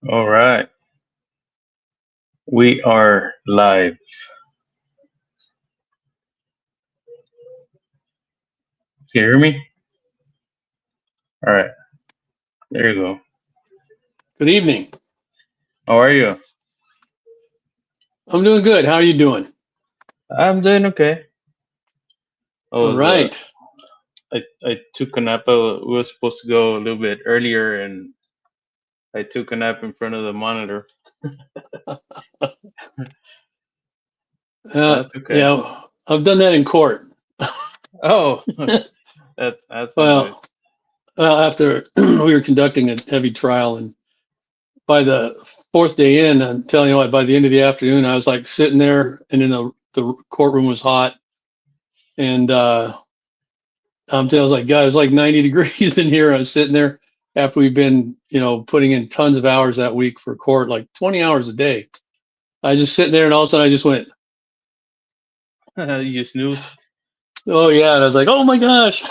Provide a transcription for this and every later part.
All right, we are live. Can you hear me? All right, there you go. Good evening. How are you? I'm doing good. How are you doing? I'm doing okay. I All was right. I took a nap. We were supposed to go a little bit earlier, and I took a nap in front of the monitor. That's okay. Yeah, I've done that in court. Oh, that's not good. Well, after we were conducting a heavy trial, and by the fourth day in, I'm telling you what, by the end of the afternoon, I was like sitting there, and then the courtroom was hot, and I was like, God, it was like 90 degrees in here. I was sitting there after we've been, putting in tons of hours that week for court, like 20 hours a day. I was just sitting there, and all of a sudden, I just went, You snoozed. oh yeah, and I was like, oh my gosh.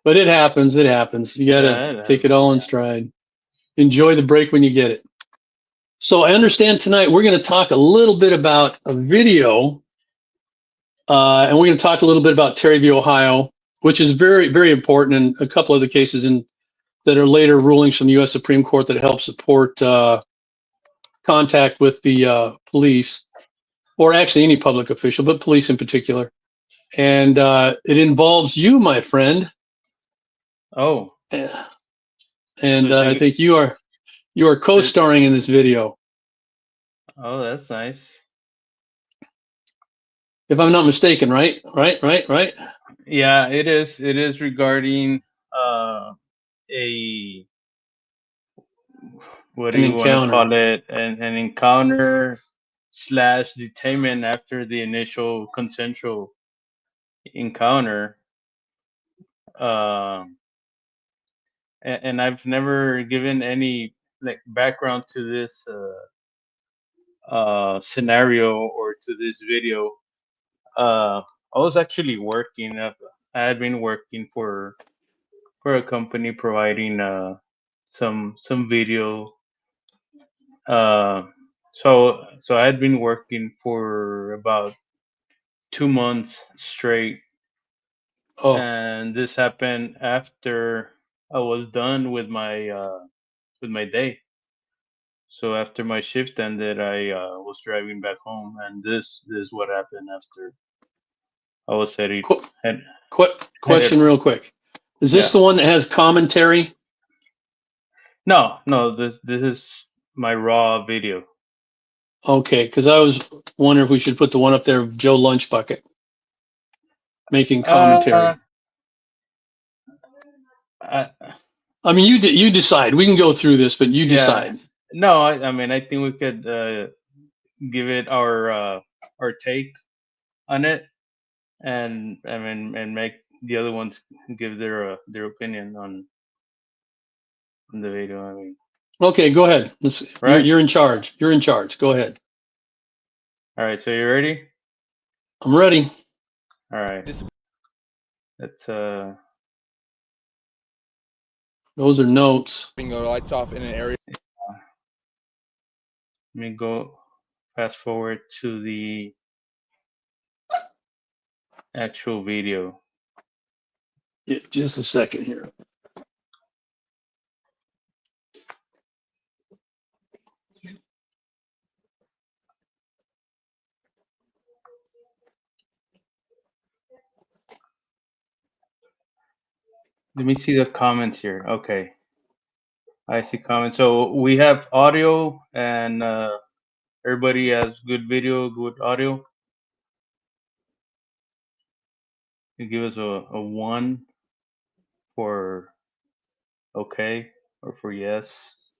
But it happens. It happens. You got to Yeah, take it all in stride. Enjoy the break when you get it. So I understand tonight we're going to talk a little bit about a video, and we're going to talk a little bit about Terry v. Ohio, which is very, very important, and a couple of the cases that are later rulings from the U.S. Supreme Court that help support contact with the police, or actually any public official, but police in particular. And it involves you, my friend. Oh, And I think you are co-starring in this video. Oh, that's nice. If I'm not mistaken, right? Yeah, it is. It is regarding a what do An you want to encounter. call it? An encounter slash detainment after the initial consensual encounter. Um, and I've never given any like background to this scenario or to this video. I was actually working. I had been working for a company providing some video. Uh, so I had been working for about 2 months straight, Oh, and this happened after I was done with my day. So after my shift ended, I was driving back home, and this is what happened after I was qu- head, headed question home. real quick. Is this Yeah. the one that has commentary? No, no. This is my raw video. Okay, because I was wondering if we should put the one up there of Joe Lunchbucket making Uh, commentary. I, I mean, you decide. We can go through this, but you yeah. decide. No, I mean, I think we could give it our take on it, and I mean, and make the other ones give their opinion on the video. I mean, Okay, go ahead. You're right? you're in charge. You're in charge. Go ahead. All right. So you ready? I'm ready. All right. Let's Those are notes. Turning the lights off in an area. let me go fast forward to the actual video. Yeah, just a second here. Let me see the comments here. Okay, I see comments. So we have audio, and everybody has good video, good audio. You give us a one for okay or for yes.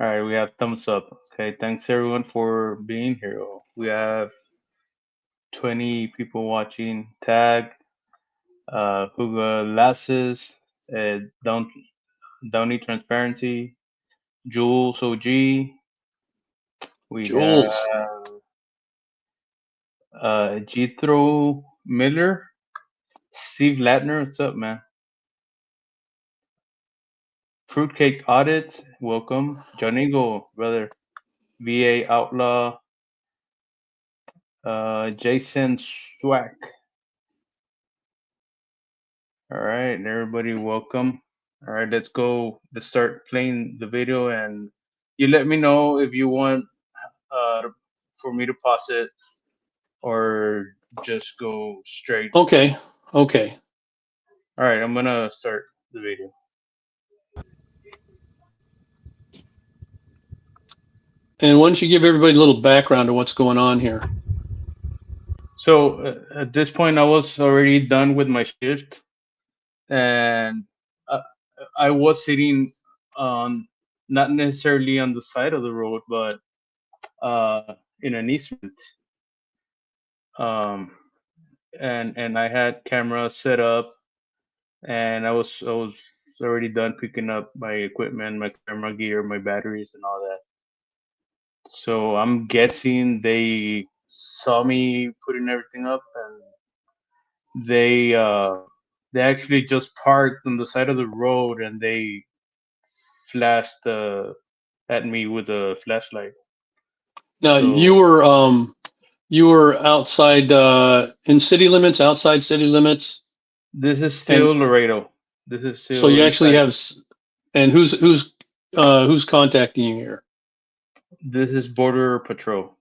All right, we have thumbs up. Okay, thanks everyone for being here. We have 20 people watching. Tag, Hugo Lasses, Down, Downey Transparency, Jules OG. We have Jules. Jethro Miller, Steve Latner. What's up, man? Fruitcake Audit. Welcome. John Eagle, brother. VA Outlaw. Jason Swack. All right, everybody, welcome. All right, let's go. Let's start playing the video, and you let me know if you want for me to pause it or just go straight. Okay. Okay. All right, I'm gonna start the video. And why don't you give everybody a little background of what's going on here? So at this point, I was already done with my shift, and uh, I was sitting on not necessarily on the side of the road, but in an easement. Um, and I had camera set up, and I was already done picking up my equipment, my camera gear, my batteries, and all that. So I'm guessing they saw me putting everything up, and they actually just parked on the side of the road, and they flashed at me with a flashlight. Now So you were outside in city limits, outside city limits, this is and still Laredo. This is so still you actually inside. have. And who's contacting you here? This is Border Patrol.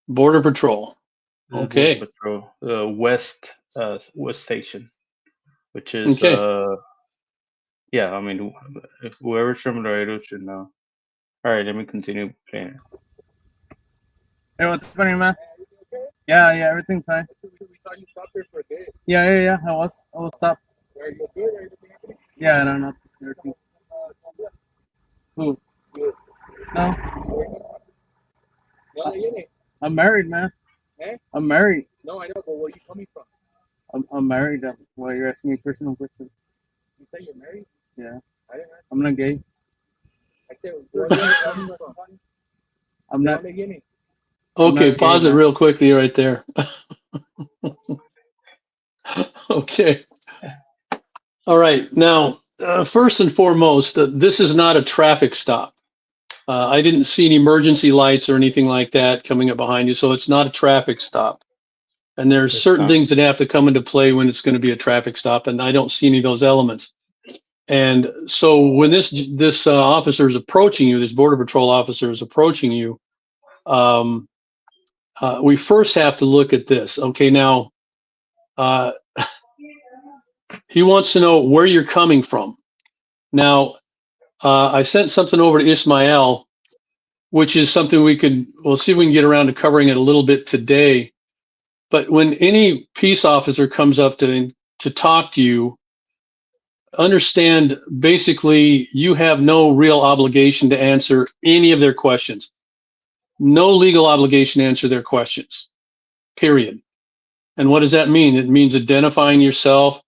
Border Patrol. This is Border Okay. Patrol, West Station, which is Okay. yeah. I mean, if whoever's from Laredo should know. All right, let me continue playing. Hey, what's funny, man? Yeah, yeah, everything's fine. We saw you stop there for a day. Yeah. I was stopped. Are you good? Are you looking Yeah, no, no, everything. Who? No, I'm married, man. Eh? I'm married. No, I know, but where are you coming from? I'm married. Why you're asking me personal questions? You say you're married? Yeah, I didn't ask. I'm not gay. I said, where are you coming from? I'm not. beginning. Okay. not gay, Pause it man. real quickly right there. Okay. All right. Now, first and foremost, this is not a traffic stop. I didn't see any emergency lights or anything like that coming up behind you, so it's not a traffic stop. And there's It's certain not. things that have to come into play when it's going to be a traffic stop, and I don't see any of those elements. And so when this officer is approaching you, this border patrol officer is approaching you, um, we first have to look at this. Okay, now uh, he wants to know where you're coming from. Now, I sent something over to Ismael, which is something we'll see if we can get around to covering it a little bit today. But when any peace officer comes up to talk to you, understand basically you have no real obligation to answer any of their questions. No legal obligation to answer their questions, period. And what does that mean? It means identifying yourself,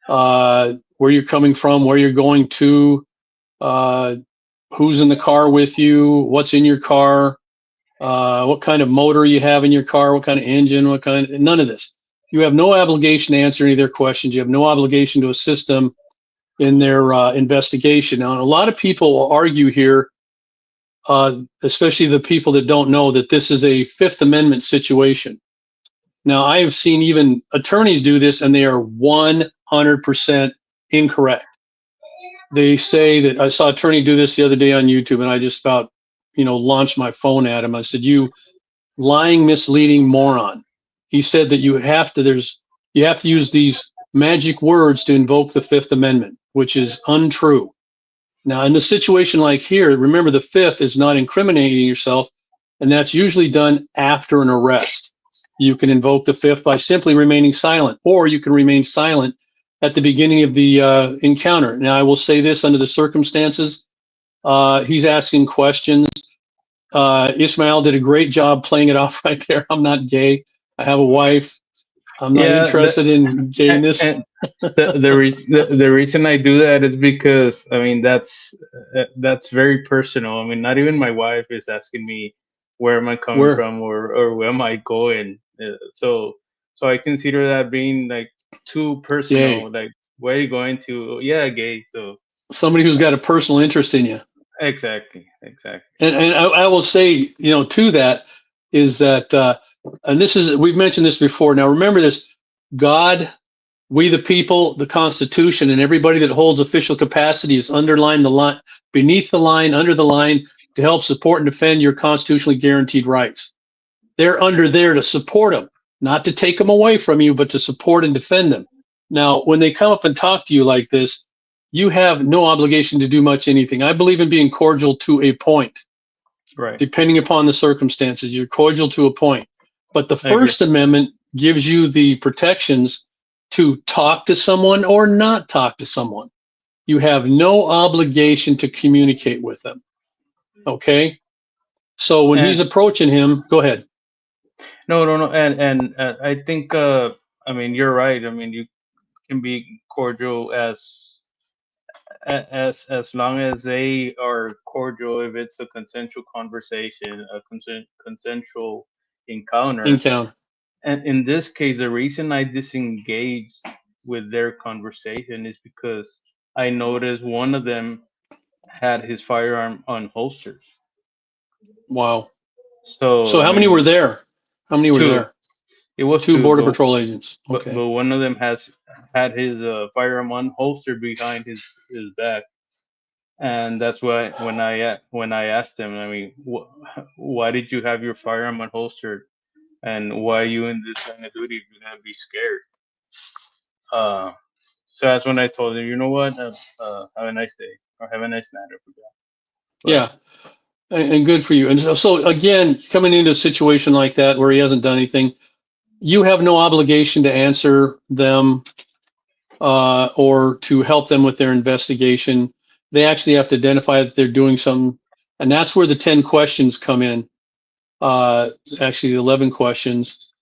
where you're coming from, where you're going to, who's in the car with you, what's in your car, what kind of motor you have in your car, what kind of engine, none of this. You have no obligation to answer any of their questions. You have no obligation to assist them in their investigation. Now, a lot of people will argue here, especially the people that don't know that this is a Fifth Amendment situation. Now, I have seen even attorneys do this, and they are 100% incorrect. They say that I saw an attorney do this the other day on YouTube, and I just about, launched my phone at him. I said, "You lying, misleading moron." He said that you have to use these magic words to invoke the Fifth Amendment, which is untrue. Now, in a situation like here, remember the Fifth is not incriminating yourself, and that's usually done after an arrest. You can invoke the Fifth by simply remaining silent, or you can remain silent at the beginning of the encounter. Now, I will say this under the circumstances. He's asking questions. Ismael did a great job playing it off right there. I'm not gay. I have a wife. I'm not interested in gayness. And the reason I do that is because I mean that's very personal. I mean, not even my wife is asking me where am I coming from or where am I going. So I consider that being like too personal. Gay. Like, where are you going to? Yeah, gay. So somebody who's got a personal interest in you. Exactly. And I will say, to that is that, and we've mentioned this before. Now, remember this: God, we the people, the Constitution, and everybody that holds official capacity is underlined the line, beneath the line, under the line, to help support and defend your constitutionally guaranteed rights. They're under there to support them, not to take them away from you, but to support and defend them. Now, when they come up and talk to you like this, you have no obligation to do much anything. I believe in being cordial to a point. Right. Depending upon the circumstances, you're cordial to a point. But the First Amendment gives you the protections to talk to someone or not talk to someone. You have no obligation to communicate with them. Okay? So when he's approaching him, go ahead. No. And I think, I mean, you're right. I mean, you can be cordial as long as they are cordial. If it's a consensual conversation, a consensual encounter. And in this case, the reason I disengaged with their conversation is because I noticed one of them had his firearm unholstered. Wow. So how many were there? How many were there? It was two Border Patrol agents. Okay. But one of them had his firearm unholstered behind his back, and that's why when I asked him, I mean, why did you have your firearm unholstered, and why are you in this line of duty? You're gonna be scared. So that's when I told him, you know what, have a nice day or have a nice night. I forgot. Yeah. And good for you. And so again, coming into a situation like that where he hasn't done anything, you have no obligation to answer them or to help them with their investigation. They actually have to identify that they're doing something. And that's where the 10 questions come in. Actually, the 11 questions.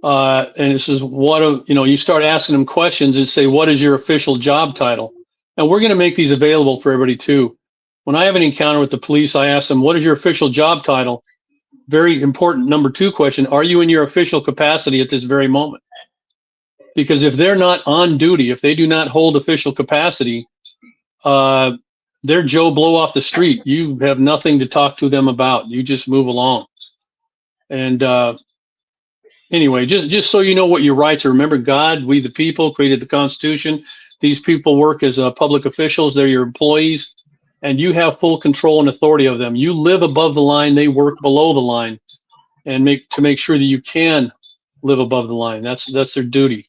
And it says, you start asking them questions and say, what is your official job title? And we're going to make these available for everybody too. When I have an encounter with the police, I ask them, what is your official job title? Very important number 2 question. Are you in your official capacity at this very moment? Because if they're not on duty, if they do not hold official capacity, they're Joe Blow off the street. You have nothing to talk to them about. You just move along. And anyway, just so you know what your rights are. Remember, God, we the people, created the Constitution. These people work as public officials. They're your employees. And you have full control and authority of them. You live above the line, they work below the line, and make sure that you can live above the line. That's their duty.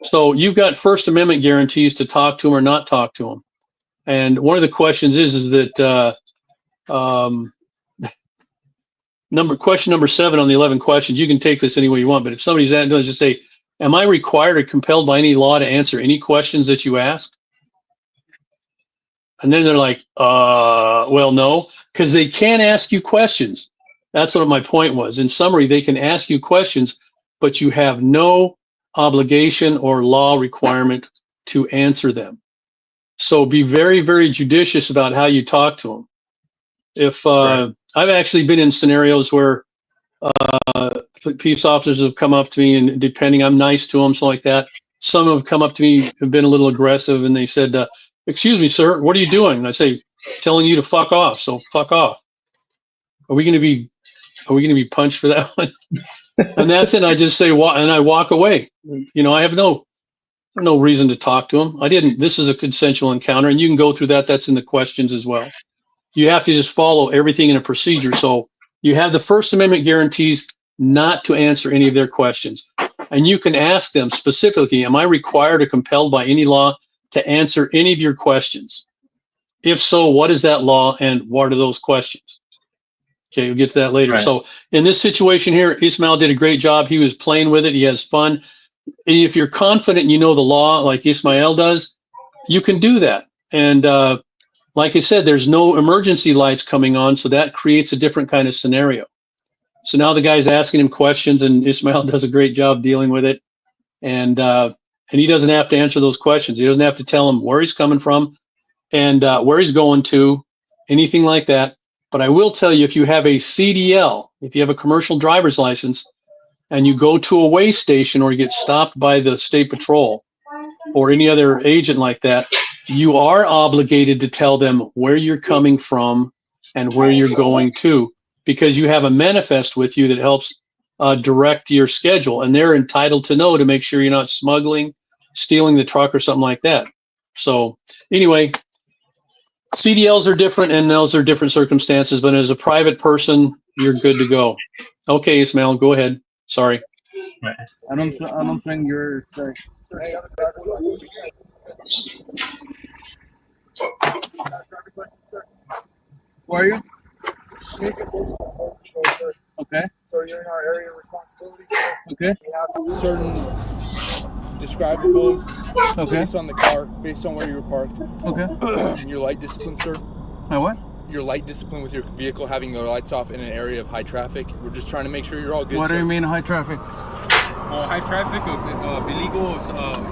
So you've got First Amendment guarantees to talk to them or not talk to them. And one of the questions is that question number 7 on the 11 questions. You can take this any way you want, but if somebody's at it, just say, "Am I required or compelled by any law to answer any questions that you ask?" And then they're like, well, no, because they can ask you questions. That's what my point was. In summary, they can ask you questions, but you have no obligation or law requirement to answer them. So be very, very judicious about how you talk to them. If I've actually been in scenarios where peace officers have come up to me, and depending, I'm nice to them, something like that. Some have come up to me, have been a little aggressive, and they said, "Excuse me, sir, what are you doing?" And I say, "Telling you to fuck off. So fuck off." Are we going to be punched for that one? And that's it. I just say, and I walk away. You know, I have no reason to talk to them. I didn't. This is a consensual encounter, and you can go through that. That's in the questions as well. You have to just follow everything in a procedure. So you have the First Amendment guarantees not to answer any of their questions. And you can ask them specifically, am I required or compelled by any law to answer any of your questions? If so, what is that law and what are those questions? Okay, we'll get to that later. Right. So in this situation here, Ismail did a great job. He was playing with it. He has fun. If you're confident and you know the law like Ismail does, you can do that. And like I said, there's no emergency lights coming on, so that creates a different kind of scenario. So now the guy's asking him questions, and Ismail does a great job dealing with it. And he doesn't have to answer those questions. He doesn't have to tell him where he's coming from and where he's going to, anything like that. But I will tell you, if you have a CDL, if you have a commercial driver's license, and you go to a weigh station or you get stopped by the state patrol or any other agent like that, you are obligated to tell them where you're coming from and where you're going to, because you have a manifest with you that helps direct your schedule, and they're entitled to know to make sure you're not smuggling, stealing the truck or something like that. So anyway, CDLs are different, and those are different circumstances, but as a private person, you're good to go. Okay, Ismail, go ahead. Sorry. I don't think you're sorry. Hey, I'm a driver's license. Driver's license, sir. Who are you? Major Wilson, Home Depot, sir. Okay. So you're in our area of responsibility, sir. Okay. We have certain describables Okay. based on the car, based on where you were parked. Okay. Your light discipline, sir. My what? Your light discipline with your vehicle having the lights off in an area of high traffic. We're just trying to make sure you're all good. What do sir. you mean high traffic? High traffic of illegal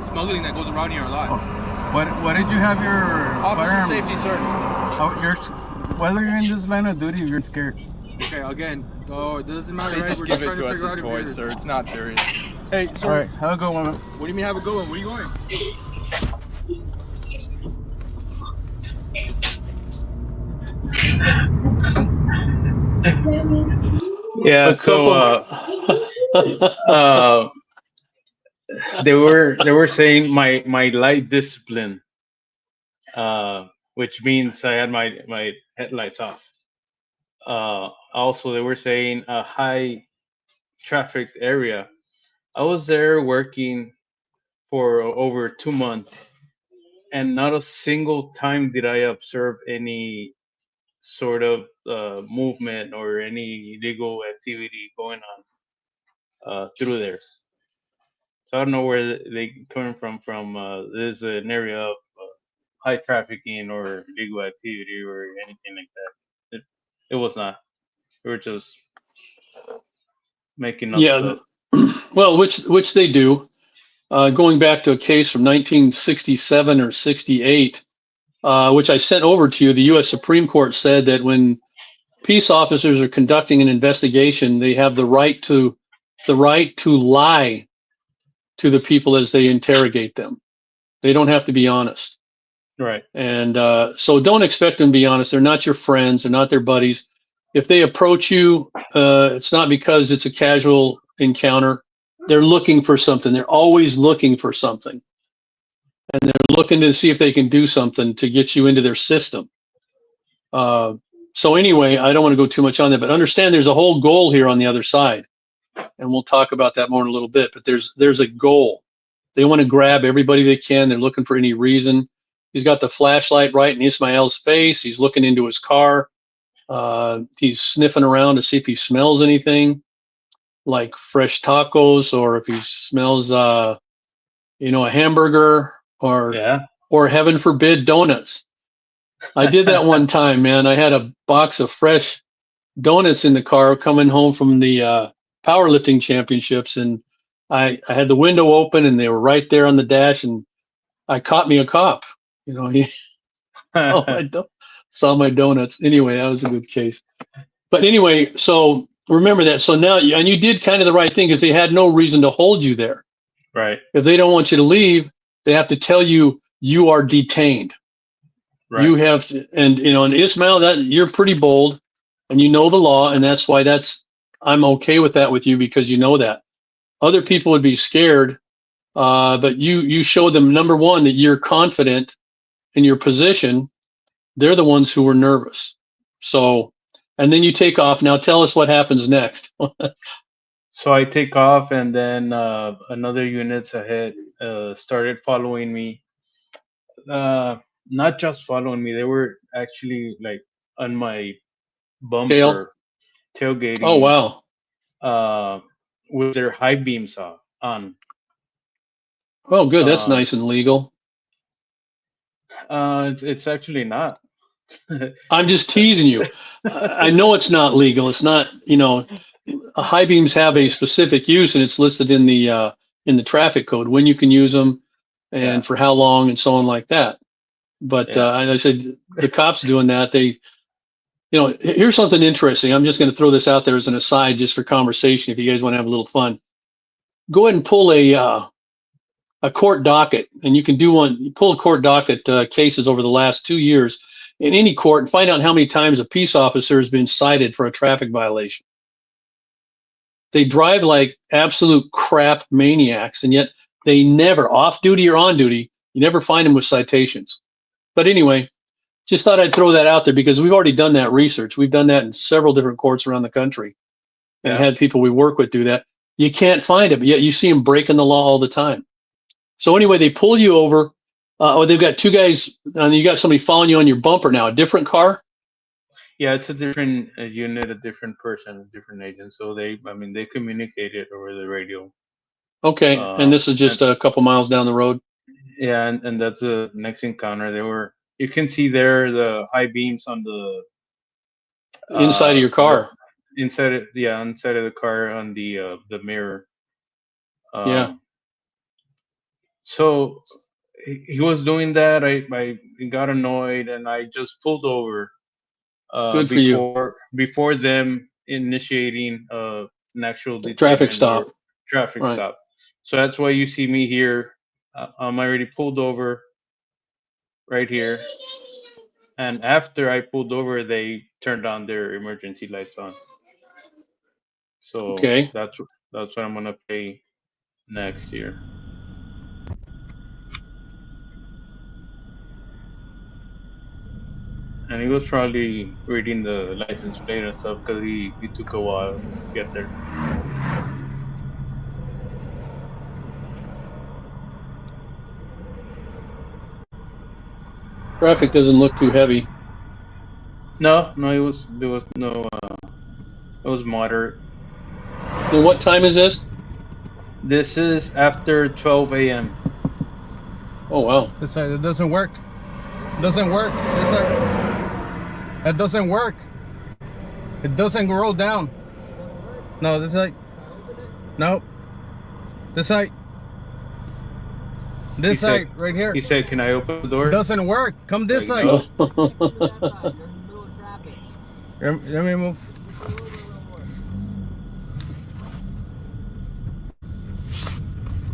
smuggling that goes around here a lot. What did you have your Officer firearm? safety, sir. Oh, whether you're in this line of duty, you're scared. Okay, again, it doesn't matter. They Right? just We're give it trying to us figure as out if toys, you're- sir. It's not serious. Hey, sir. All right, have a good one. What do you mean have a good one? Where are you going? Yeah. A couple- So they were saying my light discipline, which means I had my headlights off. Also, they were saying a high traffic area. I was there working for over 2 months, and not a single time did I observe any sort of movement or any illegal activity going on through there. So I don't know where they coming from. This is an area of high trafficking or illegal activity or anything like that. It was not. We were just making up Yeah, stuff. well, which they do. Going back to a case from 1967 or 68, which I sent over to you, the U.S. Supreme Court said that when peace officers are conducting an investigation, they have the right to lie to the people as they interrogate them. They don't have to be honest. Right. And so don't expect them to be honest. They're not your friends. They're not their buddies. If they approach you, it's not because it's a casual encounter. They're looking for something. They're always looking for something. And they're looking to see if they can do something to get you into their system. So anyway, I don't want to go too much on that, but understand there's a whole goal here on the other side. And we'll talk about that more in a little bit, but there's a goal. They want to grab everybody they can. They're looking for any reason. He's got the flashlight right in Ismael's face. He's looking into his car. He's sniffing around to see if he smells anything like fresh tacos, or if he smells, a hamburger, or heaven forbid, donuts. I did that one time, man. I had a box of fresh donuts in the car coming home from the powerlifting championships, and I had the window open, and they were right there on the dash, and I caught me a cop. He saw my donuts. Anyway, that was a good case. But anyway, so remember that. So now, and you did kind of the right thing, because they had no reason to hold you there. Right. If they don't want you to leave, they have to tell you you are detained. Right. You have to, and Ismail, that you're pretty bold, and you know the law, and that's why I'm okay with that with you, because you know that. Other people would be scared, but you show them, number one, that you're confident in your position. They're the ones who were nervous. So, and then you take off. Now tell us what happens next. So I take off, and then another units ahead started following me. Not just following me; they were actually like on my bumper, tailgating. Oh wow! With their high beams on. Oh, good. That's nice and legal. It's actually not. I'm just teasing you. I know it's not legal. It's not. High beams have a specific use, and it's listed in the traffic code when you can use them, and for how long, and so on like that. But I said the cops doing that. Here's something interesting. I'm just going to throw this out there as an aside, just for conversation. If you guys want to have a little fun, go ahead and pull a court docket, and you can do one. You pull a court docket cases over the last 2 years in any court, and find out how many times a peace officer has been cited for a traffic violation. They drive like absolute crap maniacs, and yet they never, off duty or on duty, you never find them with citations. But anyway, just thought I'd throw that out there, because we've already done that research. We've done that in several different courts around the country, and had people we work with do that. You can't find it, but yet you see them breaking the law all the time. So anyway, they pull you over. They've got two guys, and you got somebody following you on your bumper now, a different car? Yeah, it's a different unit, a different person, a different agent. So they communicated over the radio. Okay, and this is just a couple miles down the road? Yeah, and that's the next encounter. You can see there the high beams on the inside of your car. Inside of the car, on the mirror. So he was doing that. I got annoyed, and I just pulled over. Good for you. Before them initiating an actual traffic stop. Stop. So that's why you see me here. I'm already pulled over right here. And after I pulled over, they turned on their emergency lights on. So that's what I'm gonna pay next year. And he was probably reading the license plate and stuff, because he took a while to get there. Traffic doesn't look too heavy. No, it was moderate. And what time is this? This is after 12 a.m. Oh wow! This side, it doesn't work. Doesn't work. This side. That doesn't work. It doesn't roll down. No, this side. Nope. This side. This side, right here. He said, "Can I open the door?" It doesn't work. Come this side. Let me move.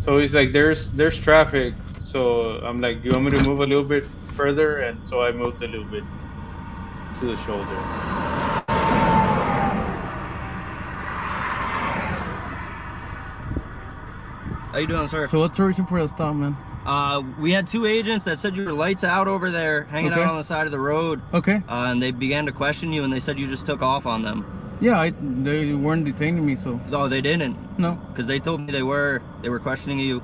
So he's like, "There's traffic." So I'm like, "Do you want me to move a little bit further?" And so I moved a little bit to the shoulder. How you doing, sir? So what's the reason for the stop, man? We had two agents that said your lights out over there, hanging out on the side of the road. Okay. And they began to question you, and they said you just took off on them. Yeah, they weren't detaining me, so. Oh, they didn't? No. Because they told me they were questioning you.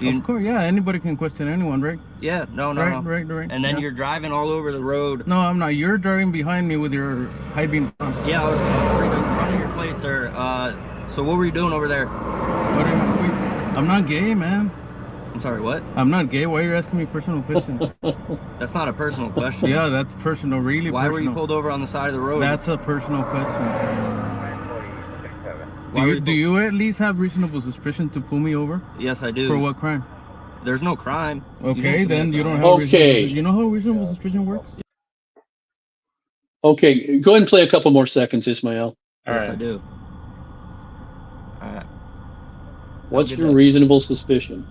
Of course, yeah. Anybody can question anyone, right? Yeah, no. Right. And then yeah. you're driving all over the road. No, I'm not. You're driving behind me with your high beam front. Yeah, I was reading front of your plate, sir. So what were you doing over there? What am I'm not gay, man. I'm sorry, what? I'm not gay. Why are you asking me personal questions? That's not a personal question. Yeah, that's personal, really Why personal. were you pulled over on the side of the road? That's a personal question. Why Do you at least have reasonable suspicion to pull me over? Yes, I do. For what crime? There's no crime. Okay, then you don't have Okay. You know how reasonable suspicion works? Okay, go ahead and play a couple more seconds, Ismael. Yes, I do. All right. What's your reasonable suspicion?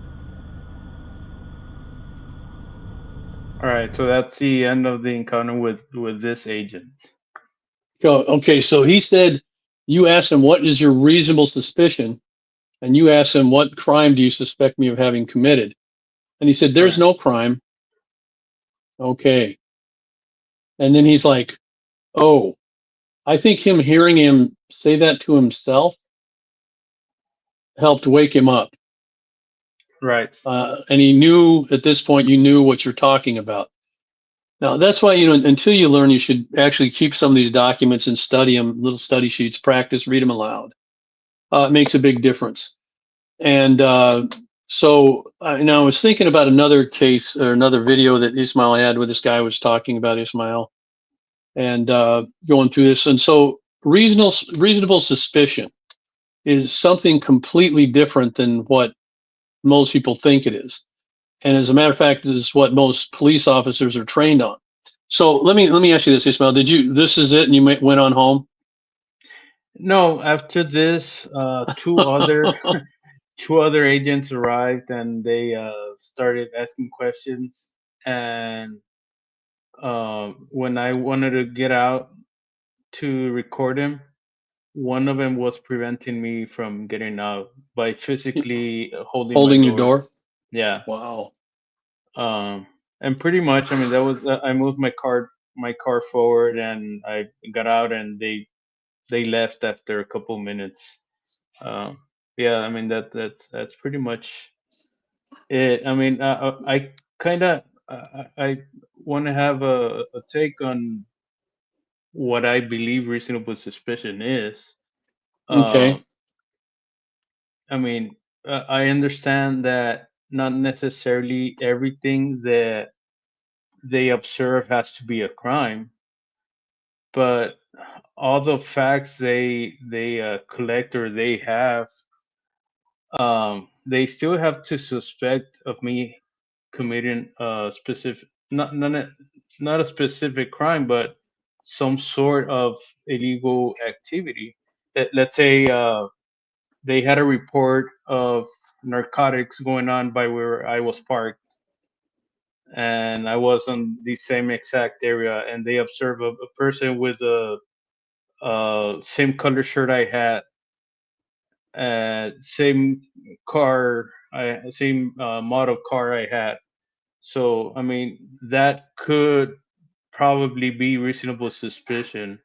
All right, so that's the end of the encounter with this agent. Okay, so he said you asked him what is your reasonable suspicion, and you asked him what crime do you suspect me of having committed, and he said there's no crime. Okay, and then he's like, oh, I think hearing him say that to himself helped wake him up. Right. And he knew at this point, you knew what you're talking about. Now, that's why, until you learn, you should actually keep some of these documents and study them, little study sheets, practice, read them aloud. It makes a big difference. And so I was thinking about another case or another video that Ismail had where this guy was talking about Ismail and going through this. And so reasonable suspicion is something completely different than what most people think it is. And as a matter of fact, this is what most police officers are trained on. So let me ask you this, Ismail. This is it and you went on home? No, after this, two other agents arrived and they started asking questions. And when I wanted to get out to record him, one of them was preventing me from getting out by physically holding my your door. Yeah. Wow. And pretty much, I mean, that was I moved my car forward and I got out and they left after a couple minutes. Yeah, I mean that's pretty much it. I mean, I kind of I want to have a take on what I believe reasonable suspicion is. Okay. I mean, I understand that not necessarily everything that they observe has to be a crime, but all the facts they collect or they have, they still have to suspect of me committing a specific not a specific crime, but some sort of illegal activity. Let's say they had a report of narcotics going on by where I was parked, and I was on the same exact area, and they observed a person with a same color shirt I had, same same model car I had. So I mean that could probably be reasonable suspicion.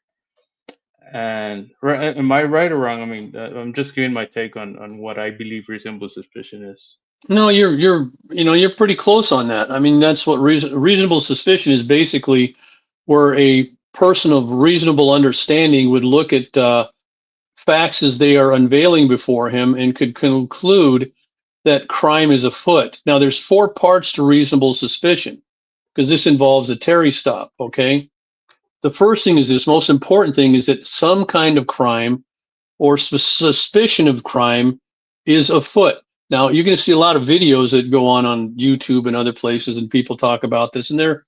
And am I right or wrong? I mean, I'm just giving my take on what I believe reasonable suspicion is. No, you're pretty close on that. I mean, that's what reasonable suspicion is basically, where a person of reasonable understanding would look at facts as they are unveiling before him and could conclude that crime is afoot. Now, there's four parts to reasonable suspicion because this involves a Terry stop. Okay, the first thing is this most important thing is that some kind of crime or suspicion of crime is afoot. Now, you're going to see a lot of videos that go on YouTube and other places, and people talk about this, and they're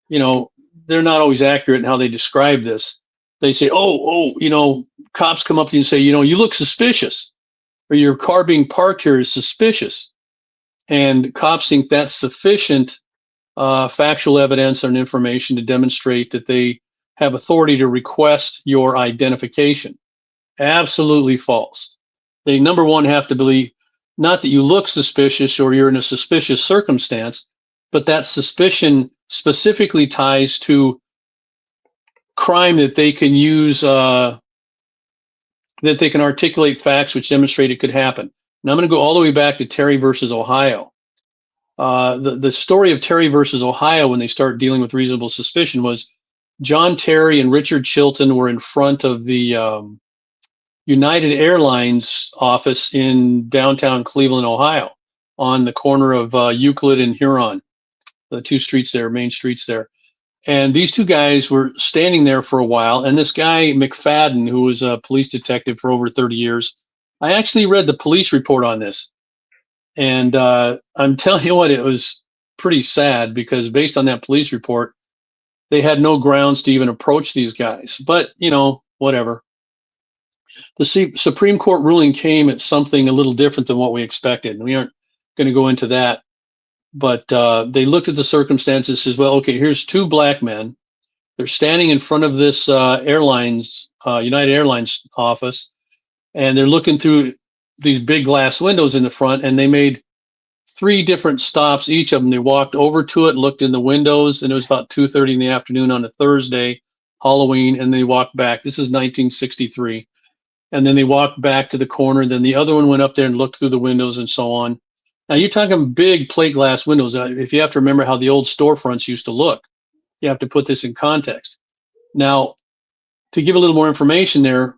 not always accurate in how they describe this. They say, cops come up to you and say, you look suspicious, or your car being parked here is suspicious. And cops think that's sufficient factual evidence and information to demonstrate that they have authority to request your identification. Absolutely false. They, number one, have to believe not that you look suspicious or you're in a suspicious circumstance, but that suspicion specifically ties to crime that they can use, that they can articulate facts which demonstrate it could happen. Now I'm going to go all the way back to Terry versus Ohio. The story of Terry versus Ohio, when they start dealing with reasonable suspicion, was John Terry and Richard Chilton were in front of the United Airlines office in downtown Cleveland, Ohio, on the corner of Euclid and Huron, the two streets there, main streets there. And these two guys were standing there for a while. And this guy, McFadden, who was a police detective for over 30 years, I actually read the police report on this. And I'm telling you what, it was pretty sad, because based on that police report, they had no grounds to even approach these guys. But, you know, whatever. The Supreme Court ruling came at something a little different than what we expected. And we aren't going to go into that. But they looked at the circumstances, says, well, okay, here's two black men. They're standing in front of this United Airlines office, and they're looking through these big glass windows in the front, and they made 3 different stops, each of them. They walked over to it, looked in the windows, and it was about 2:30 in the afternoon on a Thursday, Halloween, and they walked back. This is 1963. And then they walked back to the corner. Then the other one went up there and looked through the windows and so on. Now you're talking big plate glass windows. If you have to remember how the old storefronts used to look, you have to put this in context. Now, to give a little more information there,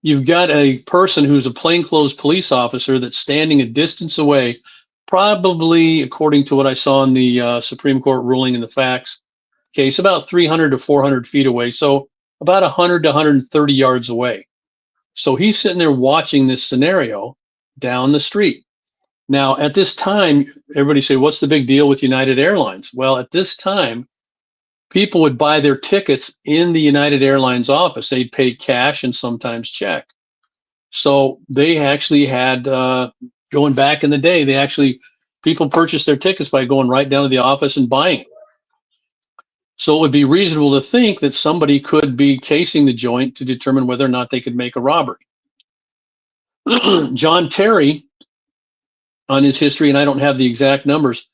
you've got a person who's a plainclothes police officer that's standing a distance away, probably, according to what I saw in the Supreme Court ruling and the facts case, about 300 to 400 feet away. So about 100 to 130 yards away. So he's sitting there watching this scenario down the street. Now, at this time, everybody say, what's the big deal with United Airlines? Well, at this time, people would buy their tickets in the United Airlines office. They'd pay cash and sometimes check. So they actually had, going back in the day, people purchased their tickets by going right down to the office and buying it. So it would be reasonable to think that somebody could be casing the joint to determine whether or not they could make a robbery. John Terry, on his history, and I don't have the exact numbers,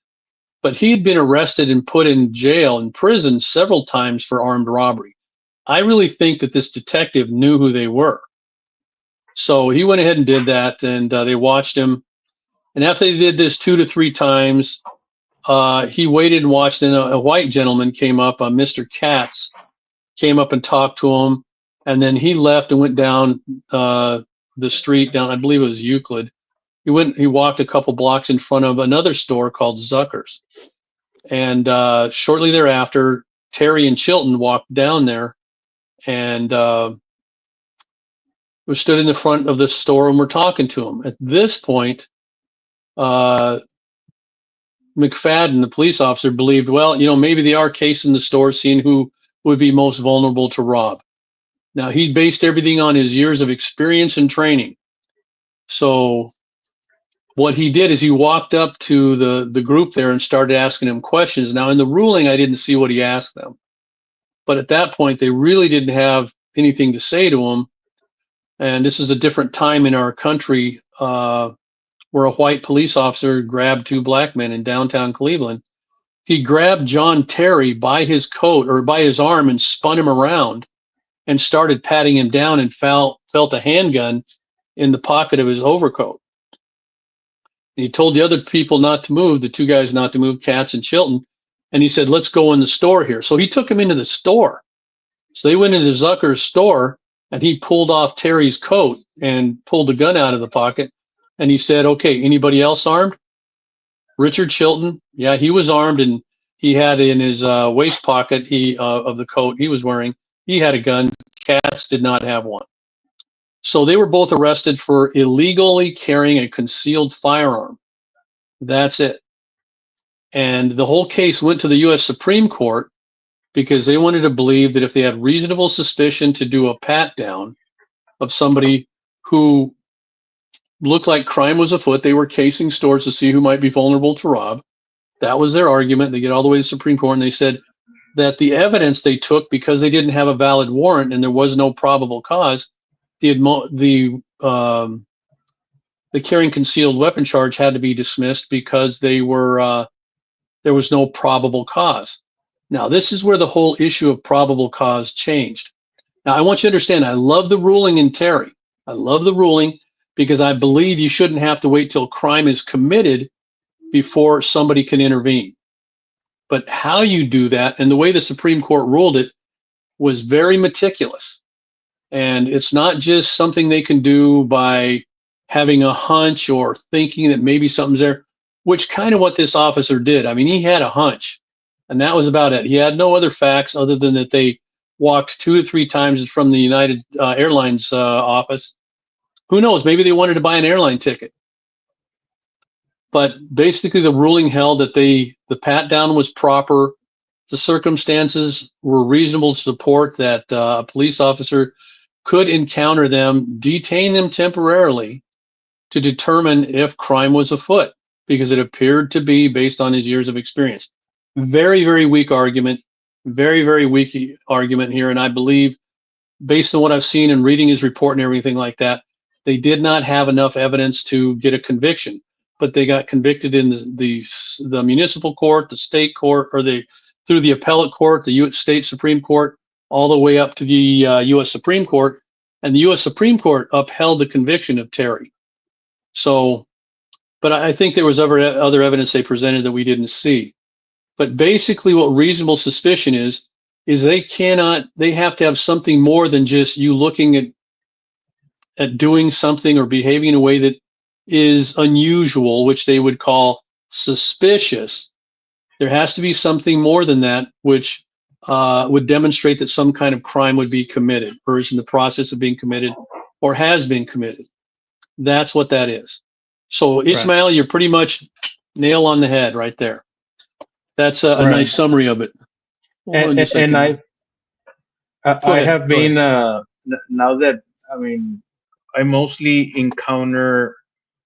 but he'd been arrested and put in jail, in prison, several times for armed robbery. I really think that this detective knew who they were. So he went ahead and did that, and they watched him. And after they did this 2 to 3 times, he waited and watched, and a white gentleman came up, Mr. Katz, came up and talked to him, and then he left and went down the street, down, I believe it was Euclid. He walked a couple blocks in front of another store called Zucker's. And shortly thereafter, Terry and Chilton walked down there and we stood in the front of the store and were talking to him. At this point, McFadden, the police officer, believed, well, you know, maybe they are casing the store, seeing who would be most vulnerable to rob. Now, he based everything on his years of experience and training. So what he did is he walked up to the group there and started asking them questions. Now, in the ruling, I didn't see what he asked them. But at that point, they really didn't have anything to say to him. And this is a different time in our country where a white police officer grabbed 2 black men in downtown Cleveland. He grabbed John Terry by his coat or by his arm and spun him around and started patting him down, and felt a handgun in the pocket of his overcoat. And he told the other people not to move, the 2 guys not to move, Katz and Chilton. And he said, let's go in the store here. So he took him into the store. So they went into Zucker's store, and he pulled off Terry's coat and pulled the gun out of the pocket. And he said, okay, anybody else armed? Richard Chilton, yeah, he was armed, and he had in his waist pocket of the coat he was wearing, he had a gun. Katz did not have one. So they were both arrested for illegally carrying a concealed firearm. That's it. And the whole case went to the U.S. Supreme Court because they wanted to believe that if they had reasonable suspicion to do a pat down of somebody who looked like crime was afoot, they were casing stores to see who might be vulnerable to rob. That was their argument. They get all the way to the Supreme Court, and they said that the evidence they took, because they didn't have a valid warrant and there was no probable cause, the carrying concealed weapon charge had to be dismissed because there was no probable cause. Now, this is where the whole issue of probable cause changed. Now, I want you to understand, I love the ruling in Terry. I love the ruling because I believe you shouldn't have to wait till crime is committed before somebody can intervene. But how you do that, and the way the Supreme Court ruled it, was very meticulous. And it's not just something they can do by having a hunch or thinking that maybe something's there, which kind of what this officer did. I mean, he had a hunch, and that was about it. He had no other facts other than that they walked 2 to 3 times from the United Airlines office. Who knows? Maybe they wanted to buy an airline ticket. But basically, the ruling held that the pat down was proper. The circumstances were reasonable to support that a police officer could encounter them, detain them temporarily to determine if crime was afoot, because it appeared to be based on his years of experience. Very, very weak argument. Very, very weak argument here. And I believe, based on what I've seen and reading his report and everything like that, they did not have enough evidence to get a conviction. But they got convicted in the municipal court, the state court, or through the appellate court, the U.S. State Supreme Court, all the way up to the U.S. Supreme Court. And the U.S. Supreme Court upheld the conviction of Terry. So, but I think there was other evidence they presented that we didn't see. But basically what reasonable suspicion is they have to have something more than just you looking at doing something or behaving in a way that is unusual, which they would call suspicious. There has to be something more than that, which would demonstrate that some kind of crime would be committed, or is in the process of being committed, or has been committed. That's what that is. So Ismail, right. You're pretty much nail on the head right there. That's a nice summary of it. And I have been now that I mostly encounter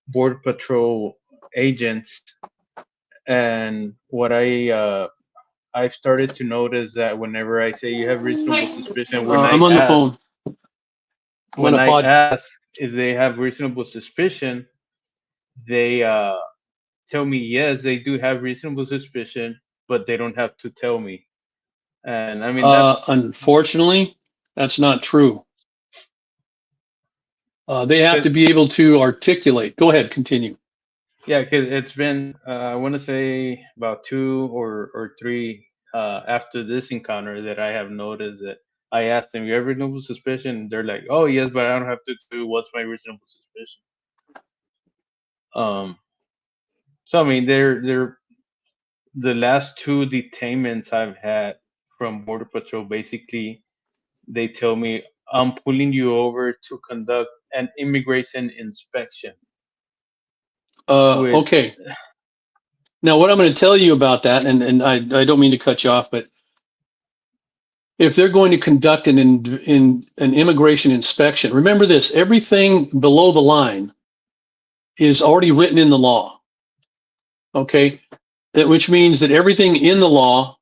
Border Patrol agents, and what I've started to notice that whenever I say you have reasonable suspicion, when I'm on the phone. When I ask if they have reasonable suspicion, they tell me yes, they do have reasonable suspicion, but they don't have to tell me. And I mean, unfortunately, that's not true. They have to be able to articulate. Go ahead, continue. Yeah, because it's been, I want to say about 2 or 3 after this encounter that I have noticed that I asked them, you have reasonable suspicion? They're like, oh, yes, but I don't have to do what's my reasonable suspicion. So, I mean, they're the last 2 detainments I've had from Border Patrol, basically, they tell me, I'm pulling you over to conduct an immigration inspection. Okay. Now, what I'm going to tell you about that, and I don't mean to cut you off, but if they're going to conduct an immigration inspection, remember this: everything below the line is already written in the law. Okay, which means that everything in the law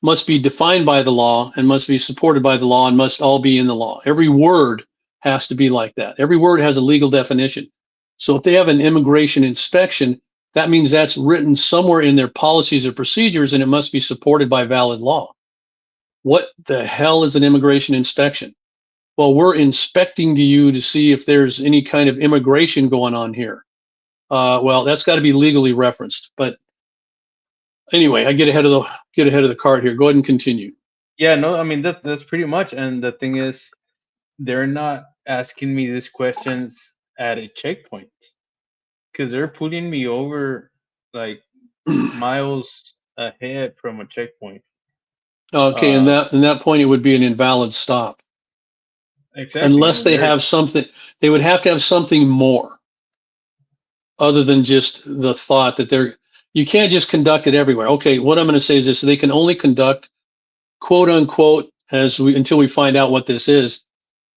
must be defined by the law and must be supported by the law and must all be in the law. Every word has to be like that. Every word has a legal definition. So if they have an immigration inspection, that means that's written somewhere in their policies or procedures, and it must be supported by valid law. What the hell is an immigration inspection? Well, we're inspecting you to see if there's any kind of immigration going on here. Well, that's got to be legally referenced. But anyway, I get ahead of the cart here. Go ahead and continue. Yeah, no, I mean that's pretty much. And the thing is, they're not asking me these questions at a checkpoint, because they're pulling me over like miles ahead from a checkpoint. Okay, and that point it would be an invalid stop. Exactly. Unless they have something, they would have to have something more other than just the thought that you can't just conduct it everywhere. Okay, what I'm going to say is this: they can only conduct, quote unquote, until we find out what this is,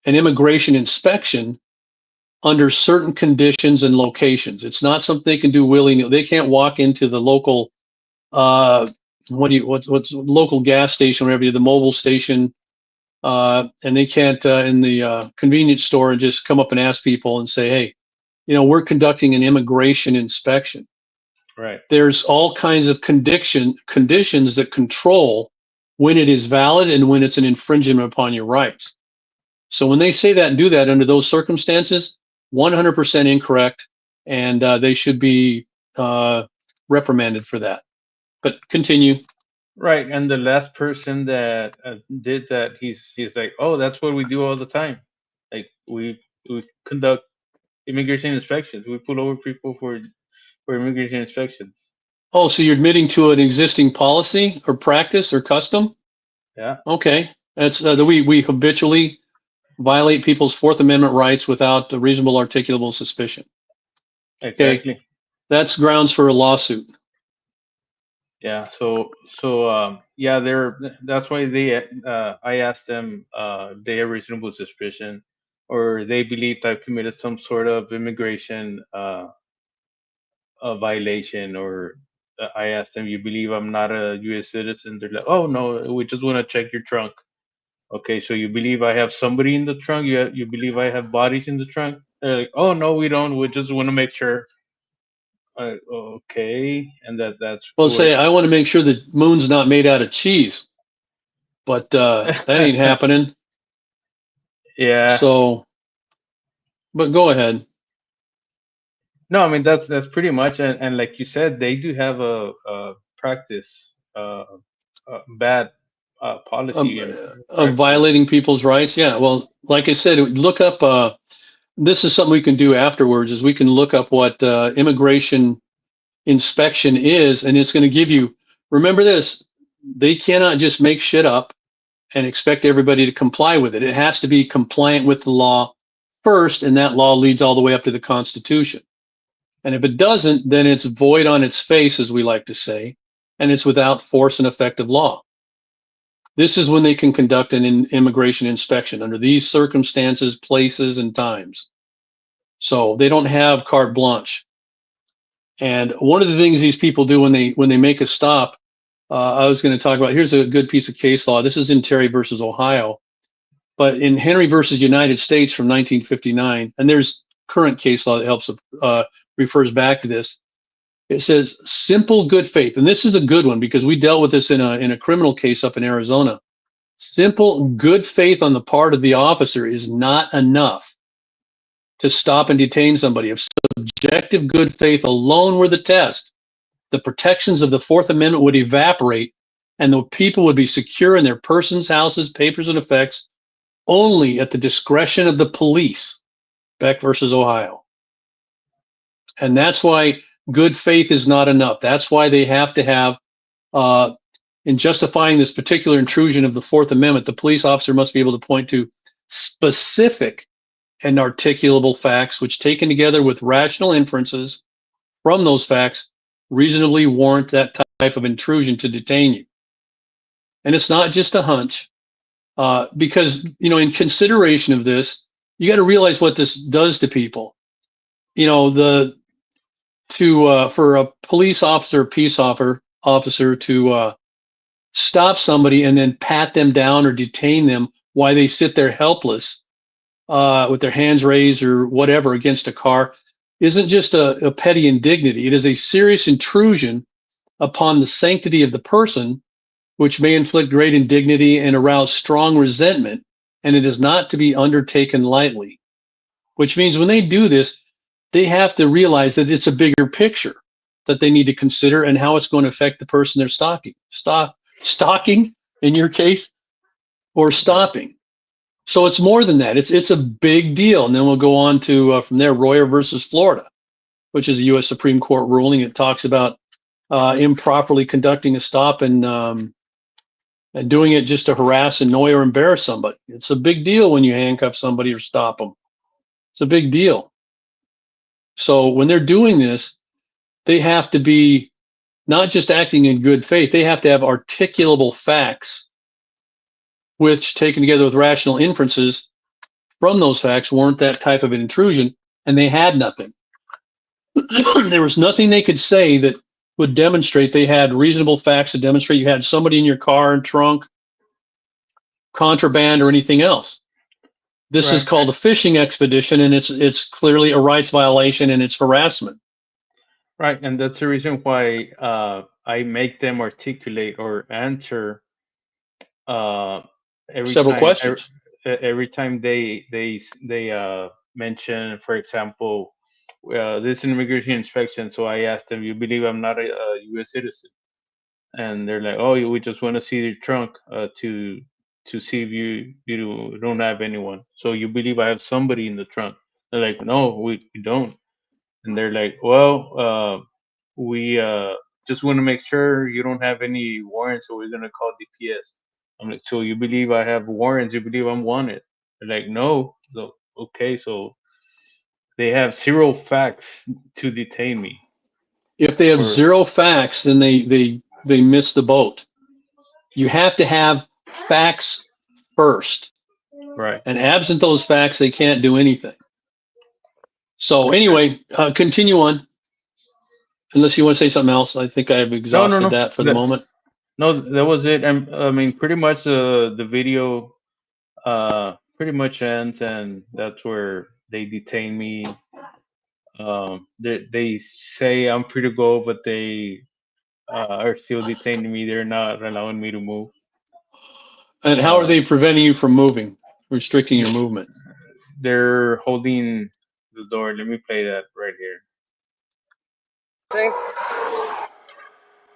an immigration inspection under certain conditions and locations. It's not something they can do willy-nilly. They can't walk into the local what's local gas station, whatever, the mobile station, and they can't in the convenience store and just come up and ask people and say, hey, we're conducting an immigration inspection. Right. There's all kinds of conditions that control when it is valid and when it's an infringement upon your rights. So when they say that and do that under those circumstances, 100% incorrect, and they should be reprimanded for that. But continue. Right, and the last person that did that, he's like, oh, that's what we do all the time. Like we conduct immigration inspections. We pull over people for immigration inspections. Oh, so you're admitting to an existing policy or practice or custom? Yeah, Okay, that's we habitually violate people's Fourth Amendment rights without a reasonable articulable suspicion. Okay, exactly. that's grounds for a lawsuit. Yeah, yeah, that's why I asked them they have reasonable suspicion, or they believe I've committed some sort of immigration a violation, or I asked them, you believe I'm not a U.S. citizen? They're like, oh no, we just want to check your trunk. Okay, so you believe I have somebody in the trunk? You believe I have bodies in the trunk? They're like, oh no, we don't. We just want to make sure. Okay, and that's Well, where. say I want to make sure the moon's not made out of cheese, but that ain't happening. Yeah. So, but go ahead. No, I mean that's pretty much, and like you said, they do have a practice, bad Of, policy and of practice. violating people's rights. Yeah. Well, like I said, look up. This is something we can do afterwards. Is we can look up what immigration inspection is, and it's going to give you. Remember this: they cannot just make shit up and expect everybody to comply with it. It has to be compliant with the law first, and that law leads all the way up to the Constitution. And if it doesn't, then it's void on its face, as we like to say, and it's without force and effective law. This is when they can conduct an immigration inspection under these circumstances, places, and times. So they don't have carte blanche. And one of the things these people do when they make a stop, I was going to talk about. Here's a good piece of case law. This is in Terry versus Ohio, but in Henry versus United States from 1959, and there's current case law that helps refers back to this. It says simple good faith, and this is a good one because we dealt with this in a criminal case up in Arizona. Simple good faith on the part of the officer is not enough to stop and detain somebody. If subjective good faith alone were the test, the protections of the Fourth Amendment would evaporate and the people would be secure in their persons, houses, papers, and effects only at the discretion of the police. Beck versus Ohio. And that's why good faith is not enough. That's why they have to have, in justifying this particular intrusion of the Fourth Amendment, the police officer must be able to point to specific and articulable facts, which taken together with rational inferences from those facts, reasonably warrant that type of intrusion to detain you. And it's not just a hunch, because, in consideration of this, you got to realize what this does to people. For a police officer, peace officer to stop somebody and then pat them down or detain them while they sit there helpless with their hands raised or whatever against a car isn't just a petty indignity. It is a serious intrusion upon the sanctity of the person, which may inflict great indignity and arouse strong resentment, and it is not to be undertaken lightly. Which means when they do this, they have to realize that it's a bigger picture that they need to consider and how it's going to affect the person they're stalking in your case, or stopping. So it's more than that. It's a big deal. And then we'll go on to from there, Royer versus Florida, which is a U.S. Supreme Court ruling. It talks about improperly conducting a stop and doing it just to harass, annoy, or embarrass somebody. It's a big deal when you handcuff somebody or stop them. It's a big deal. So when they're doing this, they have to be not just acting in good faith, they have to have articulable facts, which taken together with rational inferences from those facts warrant that type of an intrusion, and they had nothing. There was nothing they could say that would demonstrate they had reasonable facts to demonstrate you had somebody in your car and trunk, contraband, or anything else. This is Right. called a fishing expedition, and it's clearly a rights violation and it's harassment. Right, and that's the reason why I make them articulate or answer uh, every Several time questions. every time they mention, for example, this is an immigration inspection. So I asked them, "You believe I'm not a U.S. citizen?" And they're like, "Oh, we just want to see your trunk to see if you don't have anyone. So you believe I have somebody in the trunk?" They're like, "No, we don't." And they're like, "Well, we just want to make sure you don't have any warrants, so we're gonna call DPS." I'm like, "So you believe I have warrants? You believe I'm wanted?" They're like, "No." So okay, so they have zero facts to detain me If they have for zero facts, then they miss the boat. You have to have facts first, right. and absent those facts, they can't do anything. So anyway, continue on. Unless you want to say something else, I think I have No, no, exhausted no. that for the moment. No, that was it. And I mean, pretty much the video pretty much ends, and that's where they detain me. They say I'm free to go, but they are still detaining me. They're not allowing me to move. And how are Uh, they preventing you from moving, restricting your movement? they're holding the door. Let me play that right here.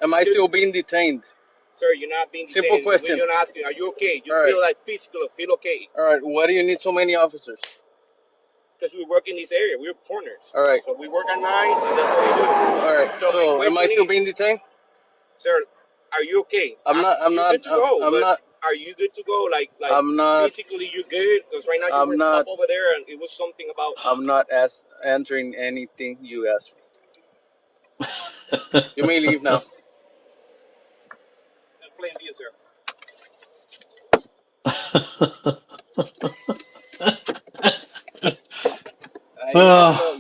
Am I still being detained? Sir, you're not being detained. Simple question. We're gonna ask you, are you okay? You All right. feel like feel okay? All right. Why do you need so many officers? Because we work in this area. We're corners. All right. So we work at night, and that's what we do. All right. So am I still being detained? Sir, are you okay? I'm not. I'm You're not. good to go. I'm but not. Are you good to go? Like I'm not. physically, you good? Because right now you I'm were not. stopped over there, and it was something about I'm not answering anything you asked me. You may leave now. playing this, sir. Ah,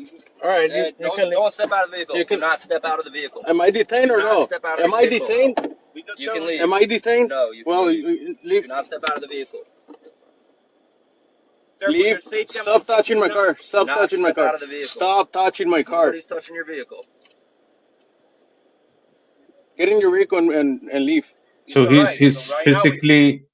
All right. Don't step out of the vehicle. You Do can. not step out of the vehicle. Am I detained or Do not no? step out of Am the I vehicle. detained? You can leave. Am I detained? No, you can Well, leave. leave. Do not step out of the vehicle. Sir, for your Leave. safety, I'm Stop touching my do car. not- Stop Not touching my step car. out of the vehicle. Stop touching my car. Nobody's touching your vehicle. Get in your vehicle and leave. So all right. So right now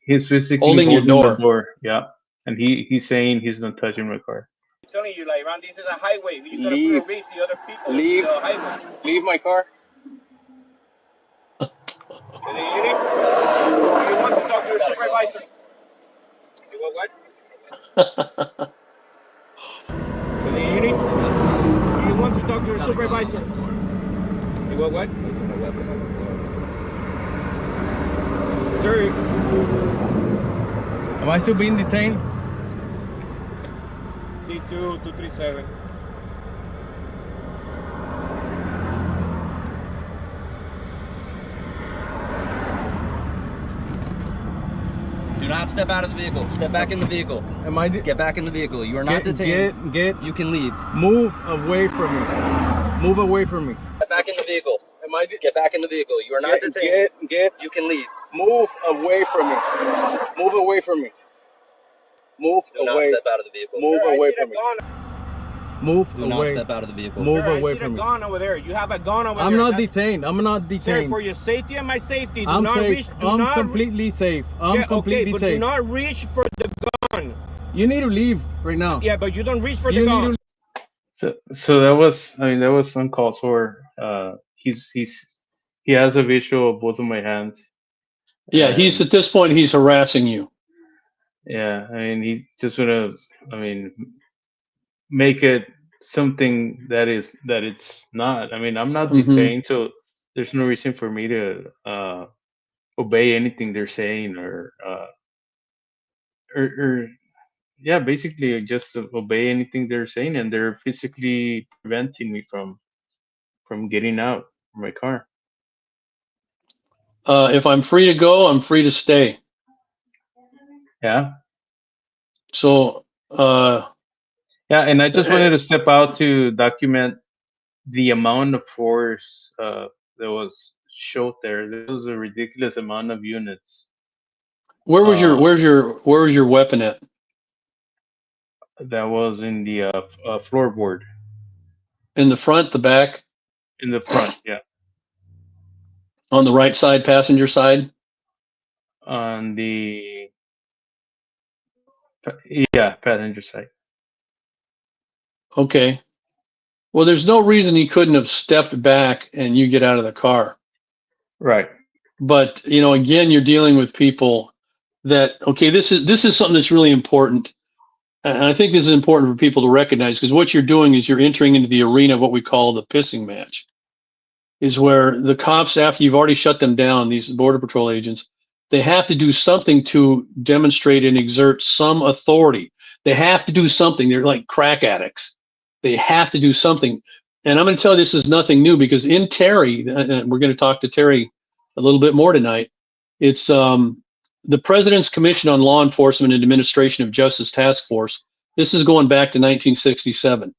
he's physically holding your holding the door. door. Yeah, and he's saying he's not touching my car. I'm telling you, like, Ron, this is a highway. You gotta Leave. put a race the other people. Leave. The highway. Leave my car. And then you need. You want to talk to your supervisor? You want what? And then you want to talk to your supervisor? You want what? Sir, Am I still being detained? C2-237. Do not step out of the vehicle. Step back in the vehicle. Am I? Get back in the vehicle. You are not detained. Get. You can leave. Move away from me. Move away from me. Get back in the vehicle. Am I? Get back in the vehicle. You are not detained. Get. You can leave. Move away from me. Move away from me. Move Do not away. step out of the vehicle. Move Sir, I away see from the me. gun. Move Do not away. step out of the vehicle. Move Sir, away I see from the me. gun over there. You have a gun over there. I'm not That's- detained. I'm not Sir, detained. for your safety and my safety, do I'm not safe. reach. Do I'm not completely safe. I'm yeah, completely okay, but safe. do not reach for the gun. You need to leave right now. Yeah, but you don't reach for You the need gun. to. So that was. I mean, that was uncalled for. He has a visual of both of my hands. yeah, he's at this point he's harassing you. Yeah, I mean, he just wanna. I mean, make it something that it's not. I mean, I'm not Mhm. detained, so there's no reason for me to obey anything they're saying or yeah, basically just to obey anything they're saying, and they're physically preventing me from getting out of my car. If I'm free to go, I'm free to stay. Yeah, So yeah, and I just wanted to step out to document the amount of force that was showed there. There was a ridiculous amount of units. where's Uh, your weapon at? that was in the floorboard In the front, the back, in the front. Yeah, on the right side, passenger side? on the. Yeah, passenger side. Okay. Well, there's no reason he couldn't have stepped back and you get out of the car. Right. But, you know, again, you're dealing with people that, okay, this is something that's really important. And I think this is important for people to recognize, because what you're doing is you're entering into the arena of what we call the pissing match, is where the cops, after you've already shut them down, these Border Patrol agents, they have to do something to demonstrate and exert some authority. They have to do something. They're like crack addicts. They have to do something. And I'm going to tell you, this is nothing new, because in Terry, and we're going to talk to Terry a little bit more tonight, it's the President's Commission on Law Enforcement and Administration of Justice Task Force. This is going back to 1967.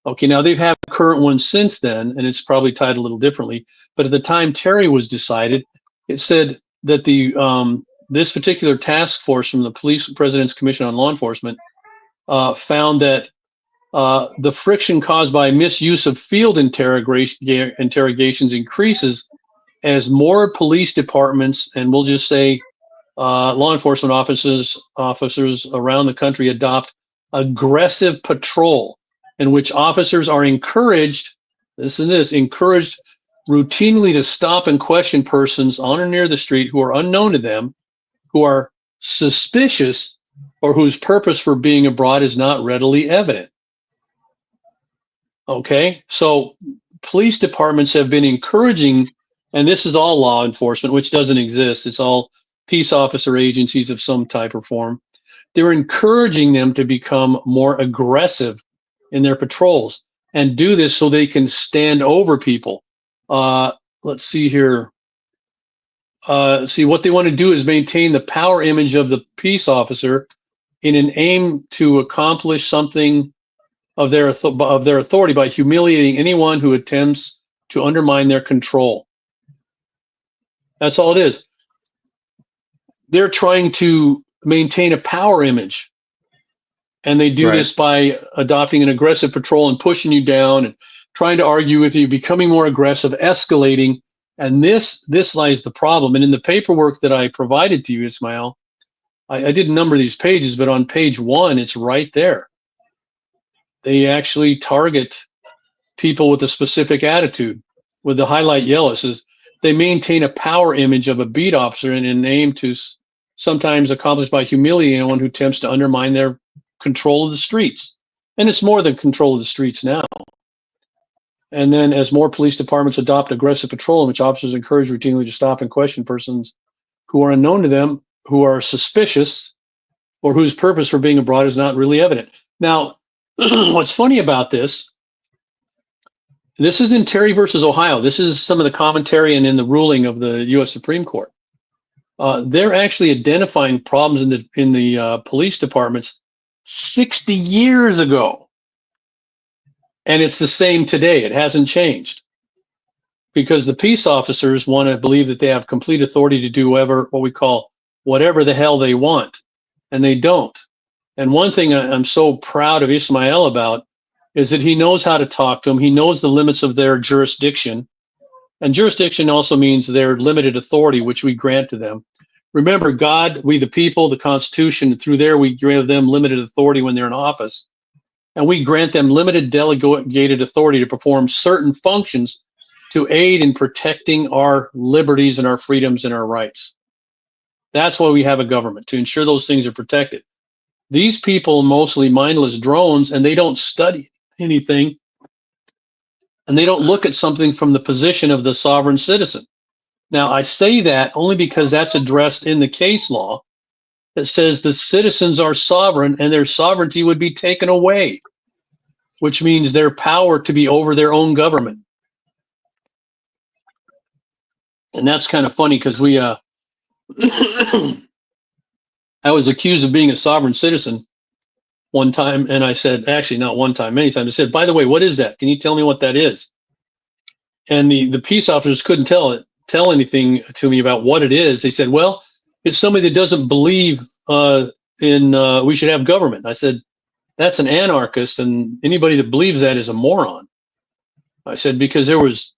Okay, now they've had a current one since then, and it's probably tied a little differently. But at the time Terry was decided, it said that the this particular task force from the President's Commission on Law Enforcement found that the friction caused by misuse of field interrogations increases as more police departments, and we'll just say law enforcement officers around the country, adopt aggressive patrol, in which officers are encouraged, encouraged routinely to stop and question persons on or near the street who are unknown to them, who are suspicious, or whose purpose for being abroad is not readily evident. Okay, so police departments have been encouraging, and this is all law enforcement, which doesn't exist. It's all peace officer agencies of some type or form. They're encouraging them to become more aggressive in their patrols and do this so they can stand over people. Let's see here. See, what they want to do is maintain the power image of the peace officer in an aim to accomplish something of their authority by humiliating anyone who attempts to undermine their control. That's all it is. They're trying to maintain a power image, and they do this by adopting an aggressive patrol and pushing you down and trying to argue with you, becoming more aggressive, escalating. And this lies the problem. And in the paperwork that I provided to you, Ismail, I didn't number these pages, but on page 1, it's right there. They actually target people with a specific attitude. With the highlight yellow, it says they maintain a power image of a beat officer in an aim to sometimes accomplished by humiliating anyone who attempts to undermine their control of the streets. And it's more than control of the streets now. And then as more police departments adopt aggressive patrol in which officers encourage routinely to stop and question persons who are unknown to them, who are suspicious, or whose purpose for being abroad is not really evident. Now, what's funny about this is in Terry versus Ohio. This is some of the commentary and in the ruling of the U.S. Supreme Court. They're actually identifying problems in the police departments 60 years ago. And it's the same today. It hasn't changed. Because the peace officers want to believe that they have complete authority to do what we call whatever the hell they want. And they don't. And one thing I'm so proud of Ismail about is that he knows how to talk to them. He knows the limits of their jurisdiction. And jurisdiction also means their limited authority, which we grant to them. Remember, God, we the people, the Constitution, through there we grant them limited authority when they're in office. And we grant them limited delegated authority to perform certain functions to aid in protecting our liberties and our freedoms and our rights. That's why we have a government, to ensure those things are protected. These people mostly mindless drones, and they don't study anything, and they don't look at something from the position of the sovereign citizen. Now, I say that only because that's addressed in the case law that says the citizens are sovereign and their sovereignty would be taken away, which means their power to be over their own government. And that's kind of funny because I was accused of being a sovereign citizen one time, and I said, actually not one time, many times, I said, by the way, what is that? Can you tell me what that is? And the peace officers couldn't tell anything to me about what it is. They said, well, it's somebody that doesn't believe in we should have government. I said, that's an anarchist, and anybody that believes that is a moron. I said, because there was,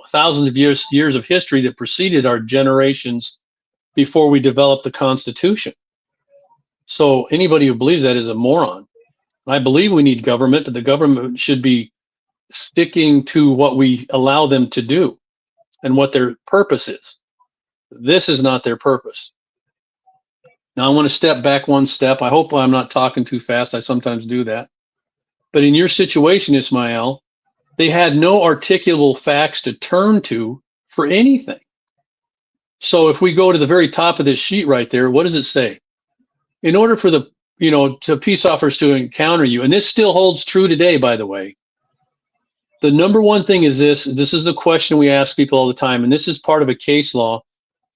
thousands of years of history that preceded our generations before we developed the Constitution. So anybody who believes that is a moron. I believe we need government, but the government should be sticking to what we allow them to do and what their purpose is. This is not their purpose. Now I want to step back one step. I hope I'm not talking too fast. I sometimes do that. But in your situation, Ismael, they had no articulable facts to turn to for anything. So if we go to the very top of this sheet right there, what does it say? In order for the, to peace officers to encounter you, and this still holds true today, by the way, the number one thing is this is the question we ask people all the time, and this is part of a case law.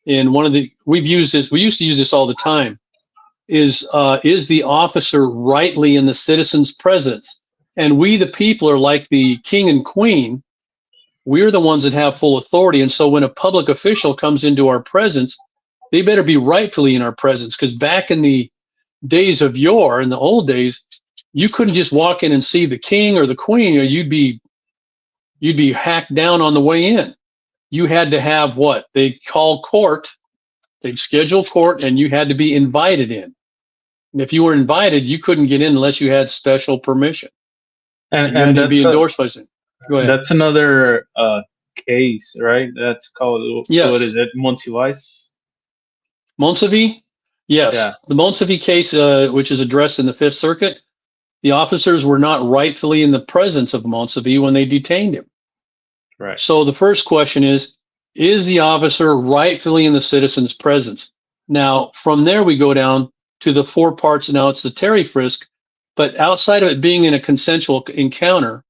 In we used to use this all the time, is the officer rightly in the citizen's presence? And we, the people, are like the king and queen. We're the ones that have full authority. And so when a public official comes into our presence, they better be rightfully in our presence. Because back in the days of yore, in the old days, you couldn't just walk in and see the king or the queen, or you'd be hacked down on the way in. You had to have what they call court. They'd schedule court, and you had to be invited in. And if you were invited, you couldn't get in unless you had special permission. And you had to be endorsed by something. Go ahead. That's another case, right? That's called, yes. What is it? Monsiváis? Monsiváis? Yes. Yeah. The Monsiváis case, which is addressed in the Fifth Circuit, the officers were not rightfully in the presence of Monsiváis when they detained him. Right. So the first question is the officer rightfully in the citizen's presence? Now, from there we go down to the four parts. Now it's the Terry frisk, but outside of it being in a consensual encounter,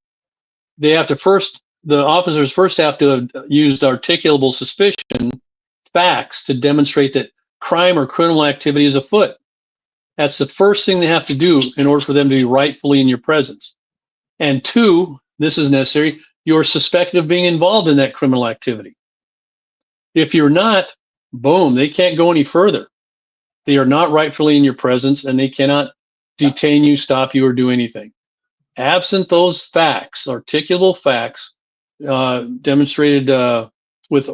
they have to the officers first have to have used articulable suspicion facts to demonstrate that crime or criminal activity is afoot. That's the first thing they have to do in order for them to be rightfully in your presence. And two, this is necessary, you're suspected of being involved in that criminal activity. If you're not, boom, they can't go any further. They are not rightfully in your presence, and they cannot detain you, stop you, or do anything. Absent those facts, articulable facts, demonstrated with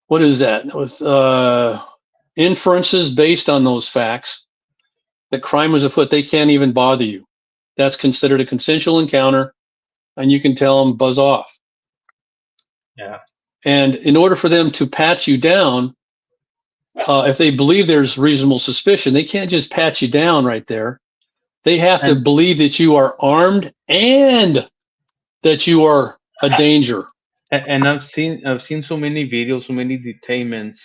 what is that? With inferences based on those facts that crime was afoot, they can't even bother you. That's considered a consensual encounter, and you can tell them buzz off. Yeah. And in order for them to pat you down, if they believe there's reasonable suspicion, they can't just pat you down right there. They have to believe that you are armed and that you are a danger. And I've seen so many videos, so many detainments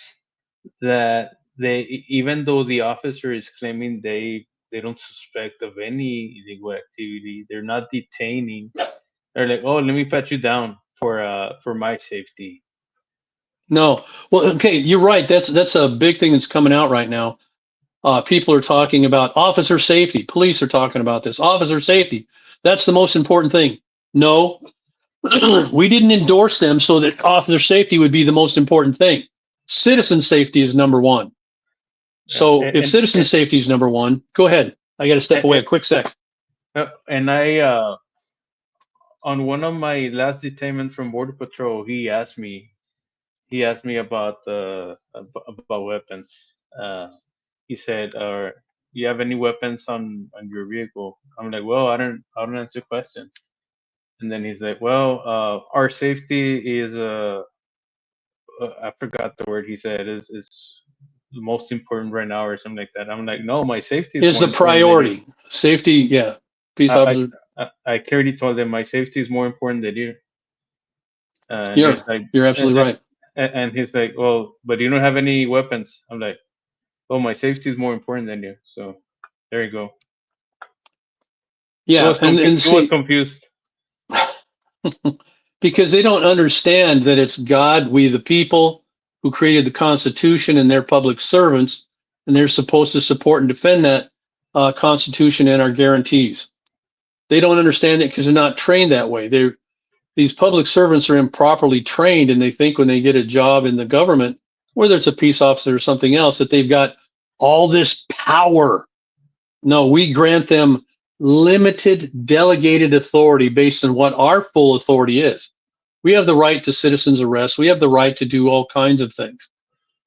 that they, even though the officer is claiming they don't suspect of any illegal activity, they're not detaining. They're like, oh, let me pat you down for my safety. No, well, okay, you're right. That's a big thing that's coming out right now. People are talking about officer safety. Police are talking about this. Officer safety. That's the most important thing. No, we didn't endorse them so that officer safety would be the most important thing. Citizen safety is number one. So if citizen safety is number one, go ahead. I got to step away a quick sec. And I, on one of my last detainment from Border Patrol, he asked me about weapons. He said, you have any weapons on your vehicle? I'm like, well, I don't answer questions. And then he's like, well, our safety is I forgot the word he said, is the most important right now, or something like that. I'm like, no, my safety is the priority. Safety, yeah. Peace officer. I clearly told him my safety is more important than you. You're absolutely right. And he's like, well, but you don't have any weapons. I'm like, oh, my safety is more important than you. So there you go. Yeah, he was confused. Because they don't understand that it's God, we the people, who created the Constitution, and they're public servants, and they're supposed to support and defend that Constitution and our guarantees. They don't understand it because they're not trained that way. These public servants are improperly trained, and they think when they get a job in the government, whether it's a peace officer or something else, that they've got all this power. No, we grant them limited delegated authority based on what our full authority is. We have the right to citizens arrest. We have the right to do all kinds of things.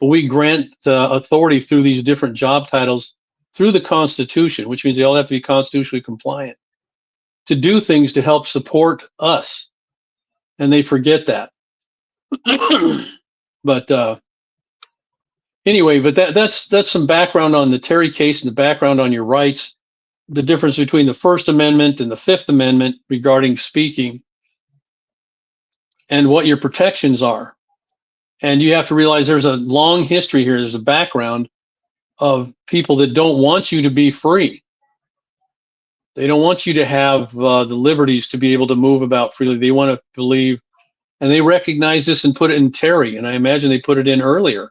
But we grant authority through these different job titles through the Constitution, which means they all have to be constitutionally compliant, to do things to help support us. And they forget that. But anyway, but that's some background on the Terry case and the background on your rights, the difference between the First Amendment and the Fifth Amendment regarding speaking, and what your protections are. And you have to realize there's a long history here. There's a background of people that don't want you to be free. They don't want you to have the liberties to be able to move about freely. They want to believe, and they recognize this and put it in Terry, and I imagine they put it in earlier,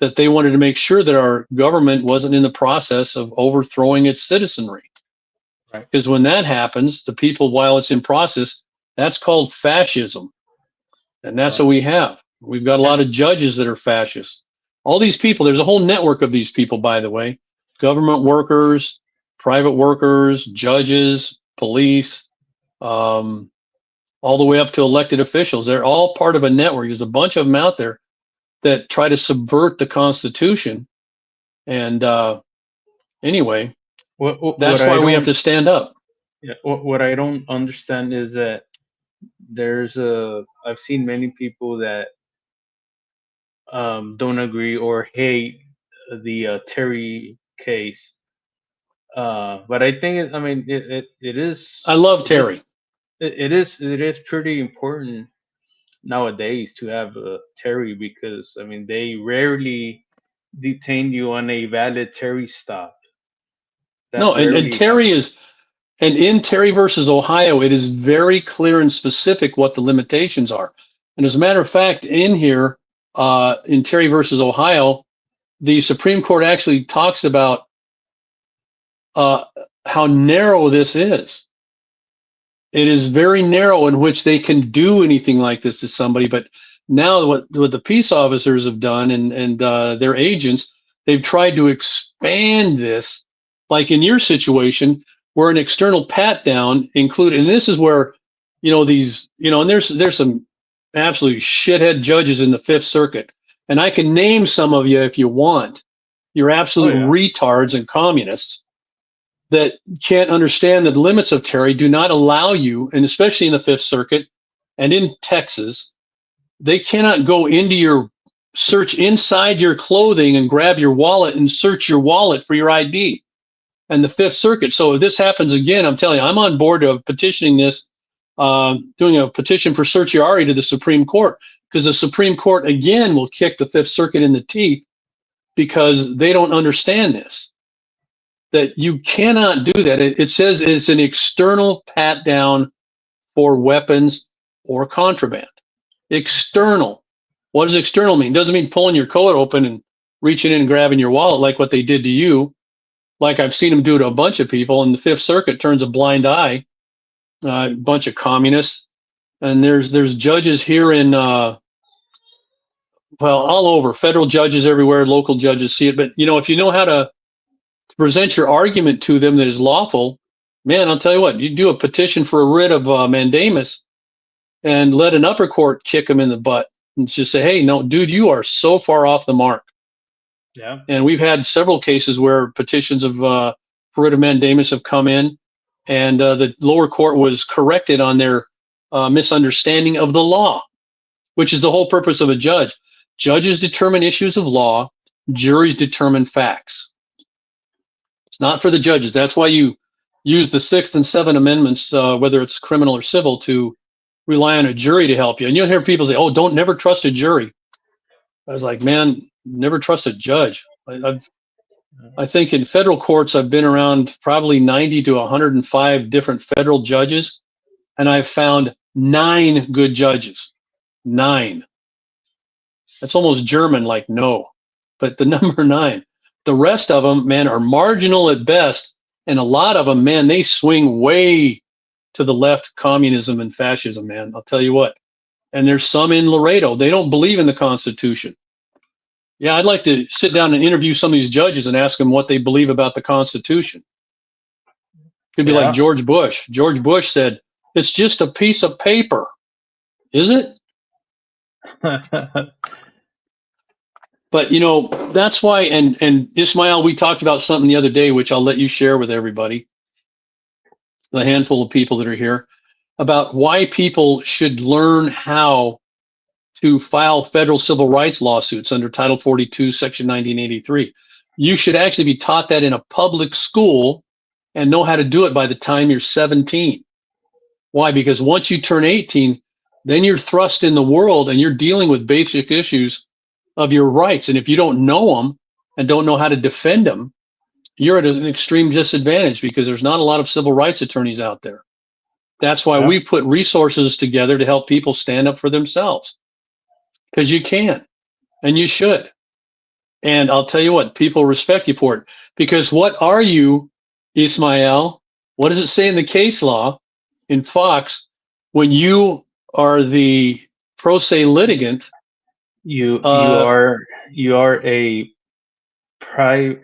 that they wanted to make sure that our government wasn't in the process of overthrowing its citizenry. Right. Because when that happens, the people, while it's in process, that's called fascism. And that's what we have. We've got a lot of judges that are fascists. All these people, there's a whole network of these people, by the way, government workers, private workers, judges, police, all the way up to elected officials. They're all part of a network. There's a bunch of them out there that try to subvert the Constitution. And anyway, that's why we have to stand up. Yeah, what I don't understand is that I've seen many people that don't agree or hate the Terry case. But I think it is. I love Terry. It is pretty important nowadays to have Terry, because they rarely detain you on a valid Terry stop. No, and Terry is, and in Terry versus Ohio, it is very clear and specific what the limitations are. And as a matter of fact, in here, in Terry versus Ohio, the Supreme Court actually talks about how narrow this is. It is very narrow in which they can do anything like this to somebody. But now what the peace officers have done and their agents, they've tried to expand this, like in your situation, where an external pat down included, and this is where, these, and there's some absolute shithead judges in the Fifth Circuit. And I can name some of you if you want. You're absolute retards and communists that can't understand that the limits of Terry do not allow you, and especially in the Fifth Circuit and in Texas, they cannot go into your search inside your clothing and grab your wallet and search your wallet for your ID. And the Fifth Circuit. So if this happens again, I'm telling you, I'm on board of petitioning this, doing a petition for certiorari to the Supreme Court, because the Supreme Court again will kick the Fifth Circuit in the teeth because they don't understand this. That you cannot do that. It says it's an external pat down for weapons or contraband. External. What does external mean? It doesn't mean pulling your coat open and reaching in and grabbing your wallet like what they did to you. Like I've seen them do to a bunch of people, and the Fifth Circuit turns a blind eye. A bunch of communists. And there's judges here in, all over. Federal judges everywhere, local judges see it. But, if you know how to present your argument to them that is lawful, man, I'll tell you what, you do a petition for a writ of mandamus and let an upper court kick them in the butt and just say, hey, no, dude, you are so far off the mark. Yeah. And we've had several cases where petitions of for writ of mandamus have come in, and the lower court was corrected on their misunderstanding of the law, which is the whole purpose of a judge. Judges determine issues of law, juries determine facts. It's not for the judges. That's why you use the Sixth and Seventh Amendments, whether it's criminal or civil, to rely on a jury to help you. And you'll hear people say, oh, don't never trust a jury. I was like, man, never trust a judge. I think in federal courts, I've been around probably 90 to 105 different federal judges, and I've found 9 good judges. 9. That's almost German, like no, but the number 9. The rest of them, man, are marginal at best, and a lot of them, man, they swing way to the left, communism and fascism, man. I'll tell you what. And there's some in Laredo. They don't believe in the Constitution. Yeah, I'd like to sit down and interview some of these judges and ask them what they believe about the Constitution. Could be like George Bush. George Bush said, it's just a piece of paper. Is it? But you know, that's why, and Ismail, we talked about something the other day, which I'll let you share with everybody, the handful of people that are here, about why people should learn how to file federal civil rights lawsuits under Title 42, Section 1983. You should actually be taught that in a public school and know how to do it by the time you're 17. Why? Because once you turn 18, then you're thrust in the world and you're dealing with basic issues of your rights. And if you don't know them and don't know how to defend them, you're at an extreme disadvantage because there's not a lot of civil rights attorneys out there. That's why Yeah. we put resources together to help people stand up for themselves. Because you can and you should. And I'll tell you what, people respect you for it. Because what are you, Ismail? What does it say in the case law in Fox when you are the pro se litigant? You Uh, you are a private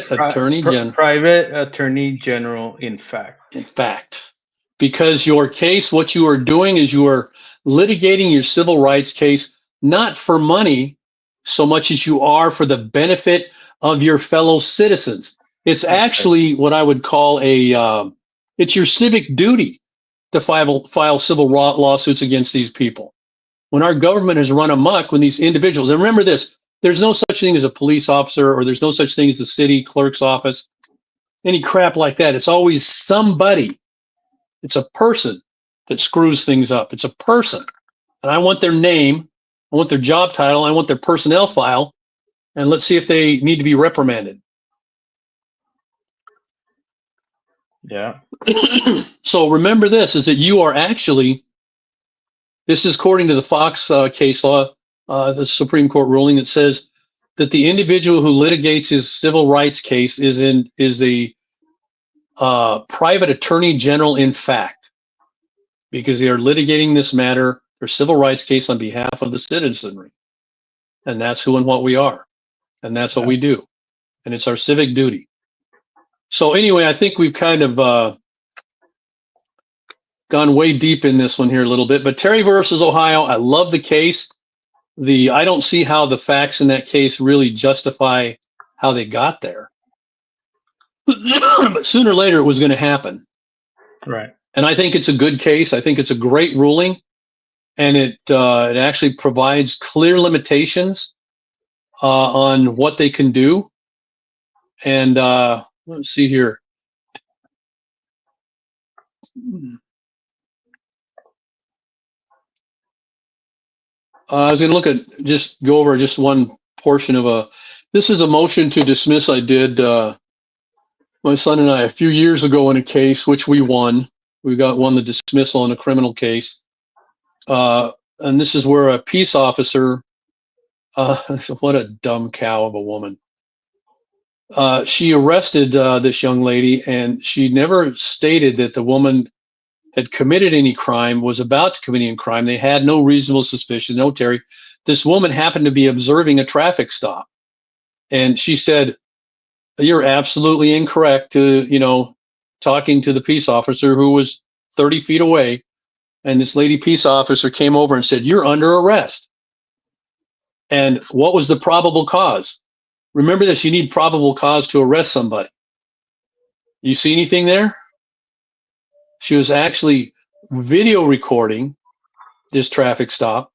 attorney general. private attorney general, in fact. In fact, because your case, what you are doing is you are litigating your civil rights case, not for money so much as you are for the benefit of your fellow citizens. It's actually what I would call it's your civic duty to file civil lawsuits against these people. When our government has run amok, when these individuals, and remember this, there's no such thing as a police officer, or there's no such thing as the city clerk's office, any crap like that. It's always somebody. It's a person that screws things up. It's a person. And I want their name, I want their job title, I want their personnel file, and let's see if they need to be reprimanded. Yeah. So remember this, is that you are actually, this is according to the Fox case law, the Supreme Court ruling that says that the individual who litigates his civil rights case is the private attorney general in fact, because they are litigating this matter, their civil rights case on behalf of the citizenry. And that's who and what we are. And that's what we do. And it's our civic duty. So anyway, I think we've kind of gone way deep in this one here a little bit. But Terry versus Ohio, I love the case. I don't see how the facts in that case really justify how they got there. But sooner or later it was going to happen. Right. And I think it's a good case. I think it's a great ruling. And it actually provides clear limitations on what they can do. And let's see here. I was going to look at, just go over just one portion of this is a motion to dismiss I did, my son and I, a few years ago in a case, which we won. We won the dismissal in a criminal case. And this is where a peace officer, what a dumb cow of a woman. She arrested this young lady, and she never stated that the woman had committed any crime, was about to commit any crime. They had no reasonable suspicion. No, Terry. This woman happened to be observing a traffic stop. And she said, "You're absolutely incorrect to, talking to the peace officer who was 30 feet away." And this lady peace officer came over and said, "You're under arrest." And what was the probable cause? Remember this, you need probable cause to arrest somebody. You see anything there? She was actually video recording this traffic stop,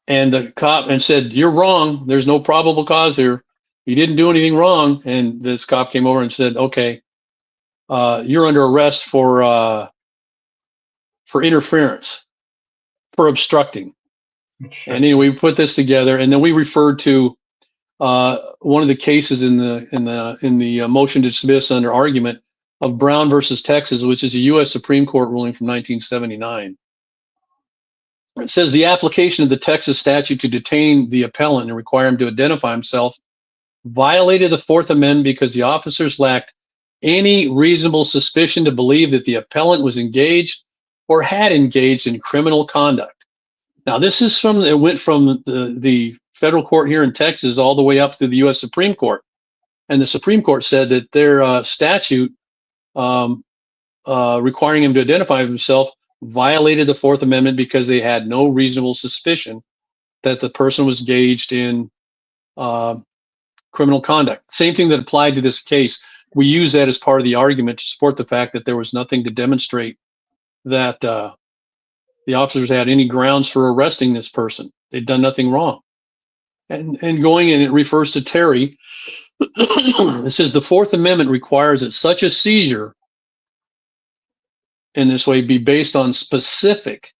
and the cop and said, "You're wrong. There's no probable cause here. You didn't do anything wrong." And this cop came over and said, "Okay, you're under arrest for interference, for obstructing." Sure. And anyway, we put this together, and then we referred to one of the cases in the motion to dismiss under argument of Brown versus Texas, which is a U.S. Supreme Court ruling from 1979. It says the application of the Texas statute to detain the appellant and require him to identify himself violated the Fourth Amendment because the officers lacked any reasonable suspicion to believe that the appellant was engaged or had engaged in criminal conduct. Now, this is it went from the federal court here in Texas all the way up to the U.S. Supreme Court. And the Supreme Court said that their statute requiring him to identify himself violated the Fourth Amendment because they had no reasonable suspicion that the person was engaged in criminal conduct. Same thing that applied to this case. We use that as part of the argument to support the fact that there was nothing to demonstrate that the officers had any grounds for arresting this person. They'd done nothing wrong. And going in, it refers to Terry. It says the Fourth Amendment requires that such a seizure in this way be based on specific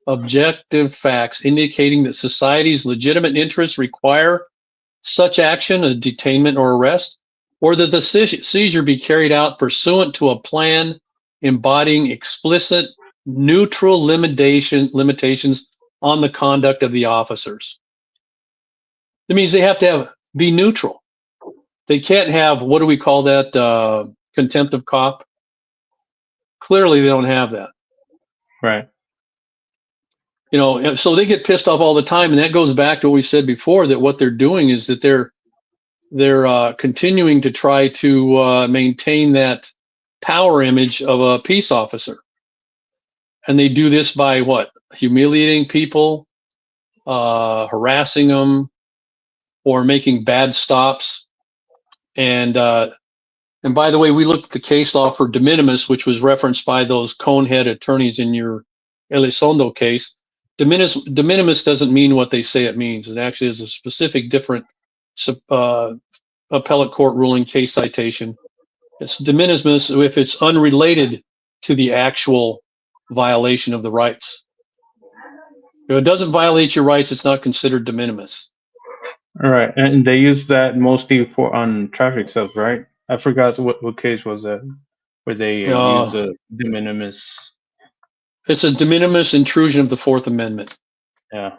objective facts indicating that society's legitimate interests require such action, a detainment or arrest, or that the seizure be carried out pursuant to a plan embodying explicit neutral limitations on the conduct of the officers. That means they have to be neutral. They can't have, what do we call that, contempt of cop? Clearly they don't have that. Right. You know, so they get pissed off all the time, and that goes back to what we said before, that what they're doing is that they're continuing to try to maintain that power image of a peace officer. And they do this by what? Humiliating people, harassing them, or making bad stops. And by the way, we looked at the case law for de minimis, which was referenced by those conehead attorneys in your Elizondo case. De minimis doesn't mean what they say it means. It actually is a specific different appellate court ruling case citation. It's de minimis if it's unrelated to the actual violation of the rights. If it doesn't violate your rights, it's not considered de minimis. All right, and they use that mostly for on traffic stuff, right? I forgot what case was that where they use the de minimis. It's a de minimis intrusion of the Fourth Amendment. Yeah.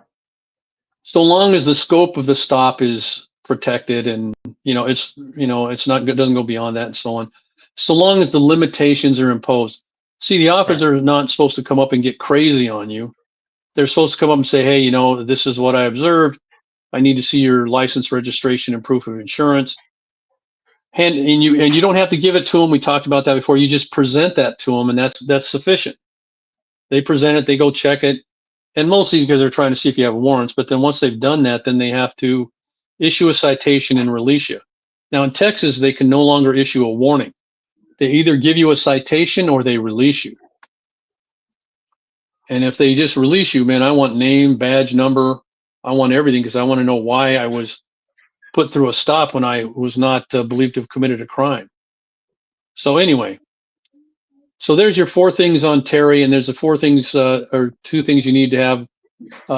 So long as the scope of the stop is protected, and it's not, it doesn't go beyond that, and so on. So long as the limitations are imposed. See, the officer is not supposed to come up and get crazy on you. They're supposed to come up and say, hey, this is what I observed. I need to see your license, registration, and proof of insurance. And you don't have to give it to them. We talked about that before. You just present that to them, and that's sufficient. They present it, they go check it, and mostly because they're trying to see if you have warrants. But then once they've done that, then they have to issue a citation and release you. Now in Texas, they can no longer issue a warning. They either give you a citation or they release you. And if they just release you, man, I want name, badge number. I want everything, because I want to know why I was put through a stop when I was not believed to have committed a crime. So anyway, so there's your 4 things on Terry, and there's the 4 things or 2 things you need to have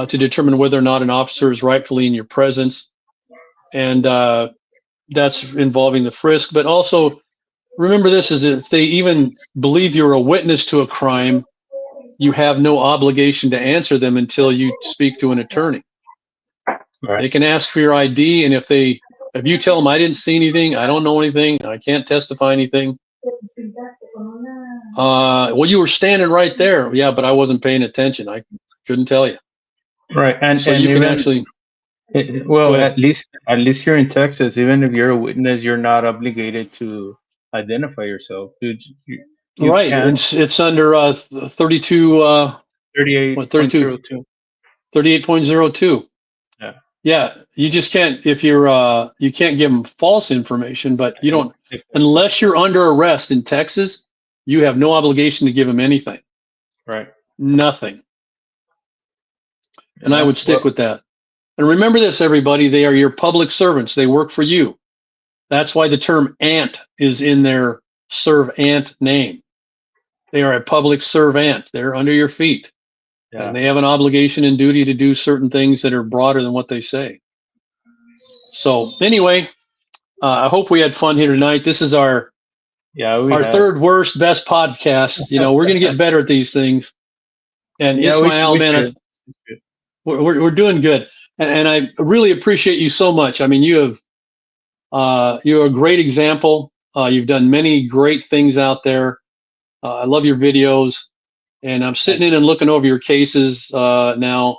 to determine whether or not an officer is rightfully in your presence. And that's involving the frisk. But also remember this, is if they even believe you're a witness to a crime, you have no obligation to answer them until you speak to an attorney. Right. They can ask for your ID, and if you tell them I didn't see anything, I don't know anything, I can't testify anything. Well, you were standing right there. Yeah, but I wasn't paying attention. I couldn't tell you. Right, and so you can actually. At least you're in Texas. Even if you're a witness, you're not obligated to identify yourself. You right. It's under 32. 38.02. 38.02. Yeah. Yeah. You just can't, if you're you can't give them false information, but you don't, unless you're under arrest in Texas, you have no obligation to give them anything. Right. Nothing. And I would stick with that. And remember this, everybody, they are your public servants. They work for you. That's why the term ant is in their servant name. They are a public servant. They're under your feet. Yeah. And they have an obligation and duty to do certain things that are broader than what they say. So anyway, I hope we had fun here tonight. This is our third worst, best podcast. We're going to get better at these things. And Ismael, man, we're doing good. And I really appreciate you so much. I mean, you're a great example. You've done many great things out there. I love your videos, and I'm sitting in and looking over your cases now,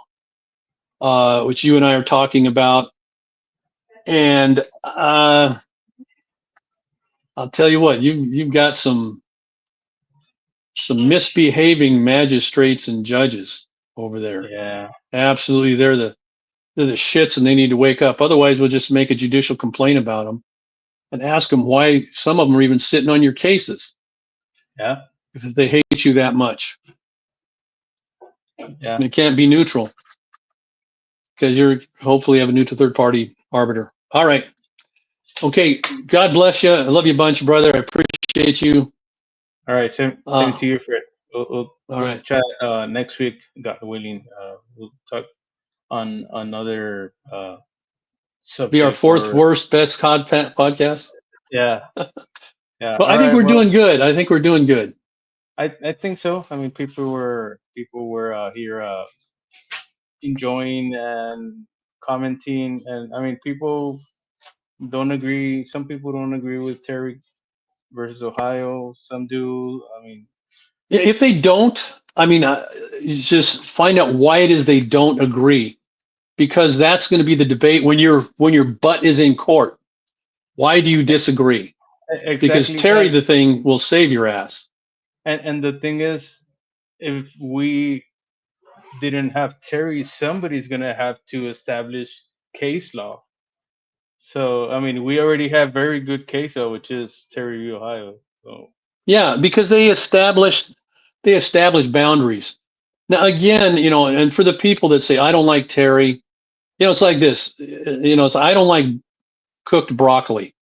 which you and I are talking about. And I'll tell you what, you've got some misbehaving magistrates and judges over there. Yeah, absolutely. They're they're the shits and they need to wake up. Otherwise, we'll just make a judicial complaint about them and ask them why some of them are even sitting on your cases Yeah. if they hate you that much. Yeah. They can't be neutral because you're hopefully have a neutral third party arbiter. All right. Okay. God bless you. I love you a bunch, brother. I appreciate you. All right. Same to you, Fred. We'll all right. chat next week. God willing. We'll talk on another subject. Be our fourth worst best podcast. Yeah. Yeah. Well, I think we're doing good. I think we're doing good. I think so. I mean, people were here enjoying and commenting, and I mean, people don't agree. Some people don't agree with Terry versus Ohio. Some do. I mean, If they don't, I mean, just find out why it is they don't agree, because that's going to be the debate when your butt is in court. Why do you disagree? exactly. Because Terry, the thing, will save your ass. And the thing is, if we didn't have Terry, somebody's gonna have to establish case law. So I mean, we already have very good case law, which is Terry, Ohio. So Yeah, because they established boundaries. Now again, and for the people that say I don't like Terry, it's like this. It's I don't like cooked broccoli,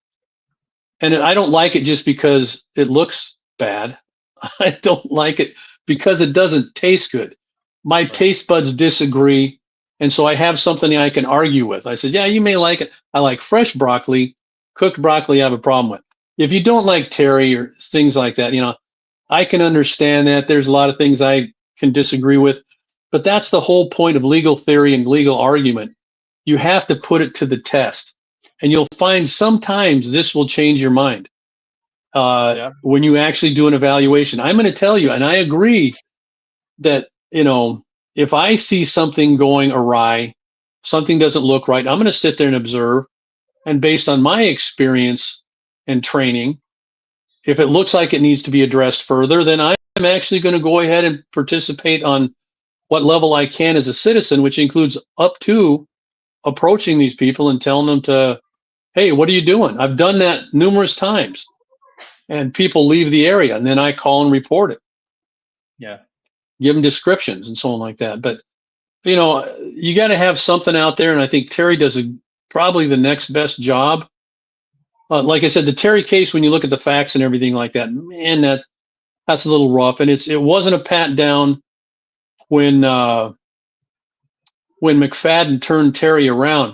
and I don't like it just because it looks bad. I don't like it because it doesn't taste good. My taste buds disagree, and so I have something I can argue with. I said, yeah, you may like it. I like fresh broccoli. Cooked broccoli, I have a problem with. If you don't like Terry or things like that, I can understand that. There's a lot of things I can disagree with, but that's the whole point of legal theory and legal argument. You have to put it to the test, and you'll find sometimes this will change your mind. When you actually do an evaluation. I'm going to tell you, and I agree that, if I see something going awry, something doesn't look right, I'm going to sit there and observe. And based on my experience and training, if it looks like it needs to be addressed further, then I'm actually going to go ahead and participate on what level I can as a citizen, which includes up to approaching these people and telling them to, hey, what are you doing? I've done that numerous times. And people leave the area, and then I call and report it. Yeah. Give them descriptions and so on like that. But, you got to have something out there, and I think Terry does probably the next best job. Like I said, the Terry case, when you look at the facts and everything like that, man, that's a little rough. And it wasn't a pat down when McFadden turned Terry around.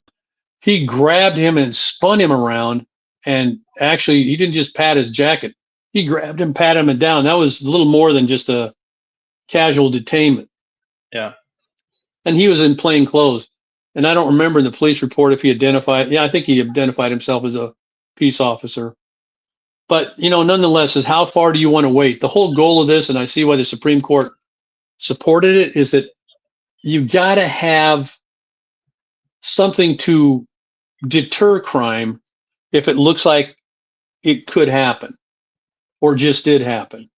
He grabbed him and spun him around, and actually, he didn't just pat his jacket. He grabbed him, patted him down. That was a little more than just a casual detainment. Yeah. And he was in plain clothes. And I don't remember in the police report if he identified. Yeah, I think he identified himself as a peace officer. But, nonetheless, is how far do you want to wait? The whole goal of this, and I see why the Supreme Court supported it, is that you got to have something to deter crime if it looks like it could happen or just did happen.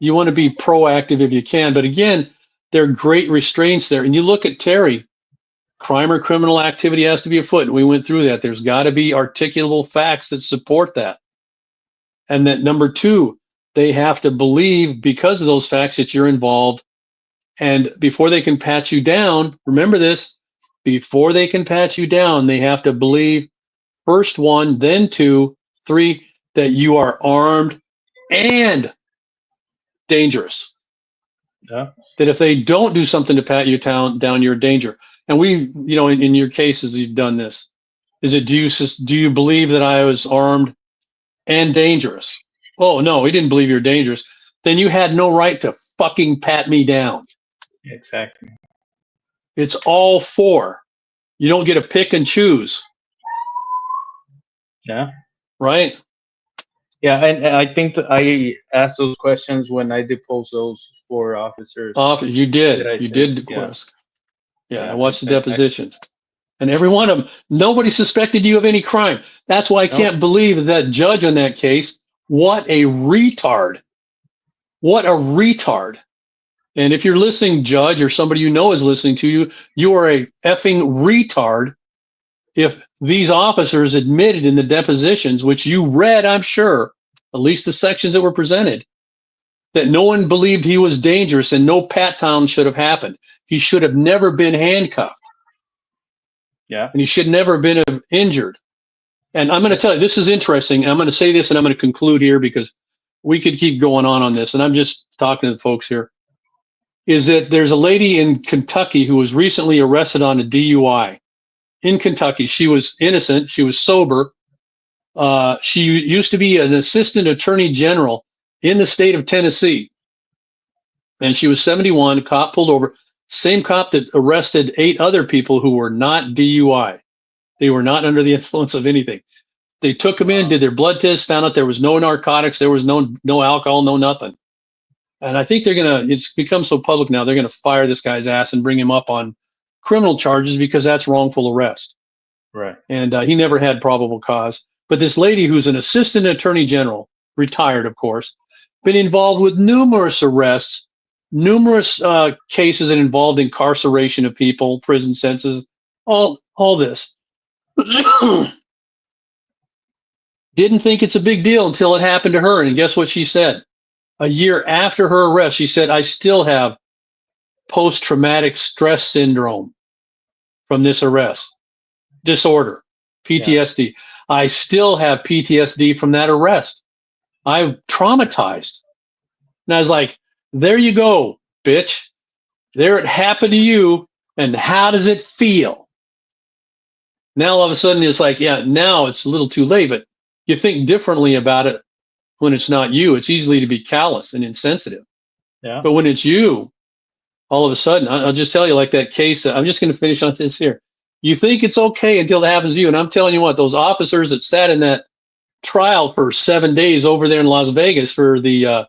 You want to be proactive if you can. But again, there are great restraints there. And you look at Terry, crime or criminal activity has to be afoot. And we went through that. There's got to be articulable facts that support that. And that number two, they have to believe because of those facts that you're involved. And before they can pat you down, remember this, before they can pat you down, they have to believe first one, then two, three, that you are armed and dangerous. Yeah. That if they don't do something to pat you down, you're in danger. And we, in your cases, you've done this. Is it, do you believe that I was armed and dangerous? Oh, no, he didn't believe you're dangerous. Then you had no right to fucking pat me down. Exactly. It's all four. You don't get to pick and choose. Yeah. Right? Yeah, and I think that I asked those questions when I deposed those 4 officers. You did. I You said, did, of course. Yeah, Yeah, I watched the depositions. And every one of them, nobody suspected you of any crime. That's why I can't believe that judge on that case. What a retard. What a retard. And if you're listening, Judge, or somebody you know is listening to you, you are a effing retard. If these officers admitted in the depositions, which you read, I'm sure, at least the sections that were presented, that no one believed he was dangerous and no pat down should have happened. He should have never been handcuffed. Yeah. And he should never have been injured. And I'm going to tell you, this is interesting. I'm going to say this and I'm going to conclude here because we could keep going on this. And I'm just talking to the folks here. Is that there's a lady in Kentucky who was recently arrested on a DUI in Kentucky. She was innocent. She was sober. She used to be an assistant attorney general in the state of Tennessee. And she was 71. A cop pulled over. Same cop that arrested 8 other people who were not DUI. They were not under the influence of anything. They took them in, did their blood test, found out there was no narcotics, there was no alcohol, no nothing. And I think it's become so public now, they're going to fire this guy's ass and bring him up on criminal charges because that's wrongful arrest. Right. And he never had probable cause. But this lady who's an assistant attorney general, retired, of course, been involved with numerous arrests, numerous cases that involved incarceration of people, prison sentences, all this. Didn't think it's a big deal until it happened to her. And guess what she said? A year after her arrest, she said, I still have post-traumatic stress syndrome from this arrest, disorder, PTSD. Yeah. I still have PTSD from that arrest. I'm traumatized. And I was like, there you go, bitch. There it happened to you. And how does it feel? Now all of a sudden it's like, yeah, now it's a little too late, but you think differently about it when it's not you. It's easily to be callous and insensitive. Yeah. But when it's you, all of a sudden, I'll just tell you, like that case, I'm just going to finish on this here. You think it's okay until it happens to you. And I'm telling you what, those officers that sat in that trial for 7 days over there in Las Vegas for the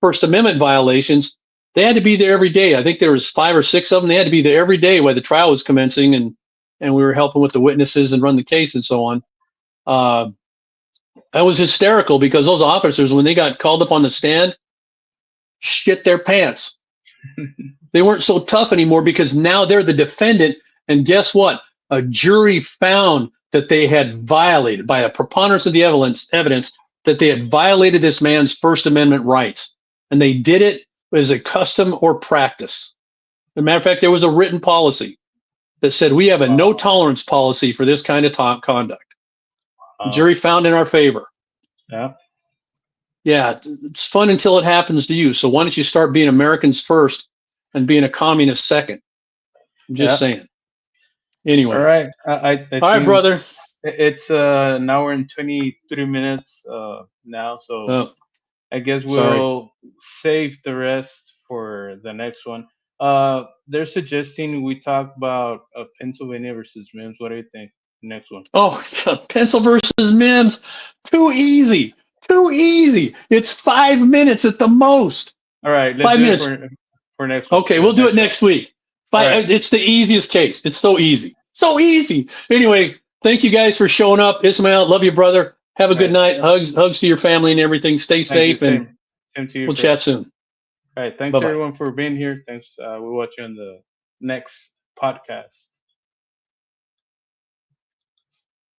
First Amendment violations, they had to be there every day. I think there was 5 or 6 of them. They had to be there every day while the trial was commencing, and we were helping with the witnesses and run the case and so on. I was hysterical because those officers, when they got called up on the stand, shit their pants. They weren't so tough anymore because now they're the defendant. And guess what? A jury found that they had violated, by a preponderance of the evidence, that they had violated this man's First Amendment rights. And they did it as a custom or practice. As a matter of fact, there was a written policy that said we have a no tolerance policy for this kind of conduct. The jury found in our favor. Yeah. Yeah, it's fun until it happens to you. So why don't you start being Americans first and being a communist second? I'm just saying. Anyway. All right. I all right, brother. It's an hour and 23 minutes now. So I guess we'll save the rest for the next one. They're suggesting we talk about Pennsylvania versus Mims. What do you think? Next one. Oh, Pencil versus Mims. Too easy. Too easy. It's 5 minutes at the most. All right. Let's 5 do minutes. It for next week. Okay, we'll do it next week. Right. It's the easiest case. It's so easy. So easy. Anyway, thank you guys for showing up. Ismail, love you, brother. Have a good night. Hugs to your family and everything. Stay safe, and same to you, we'll chat soon. All right. Thanks everyone for being here. Thanks. We'll watch you on the next podcast.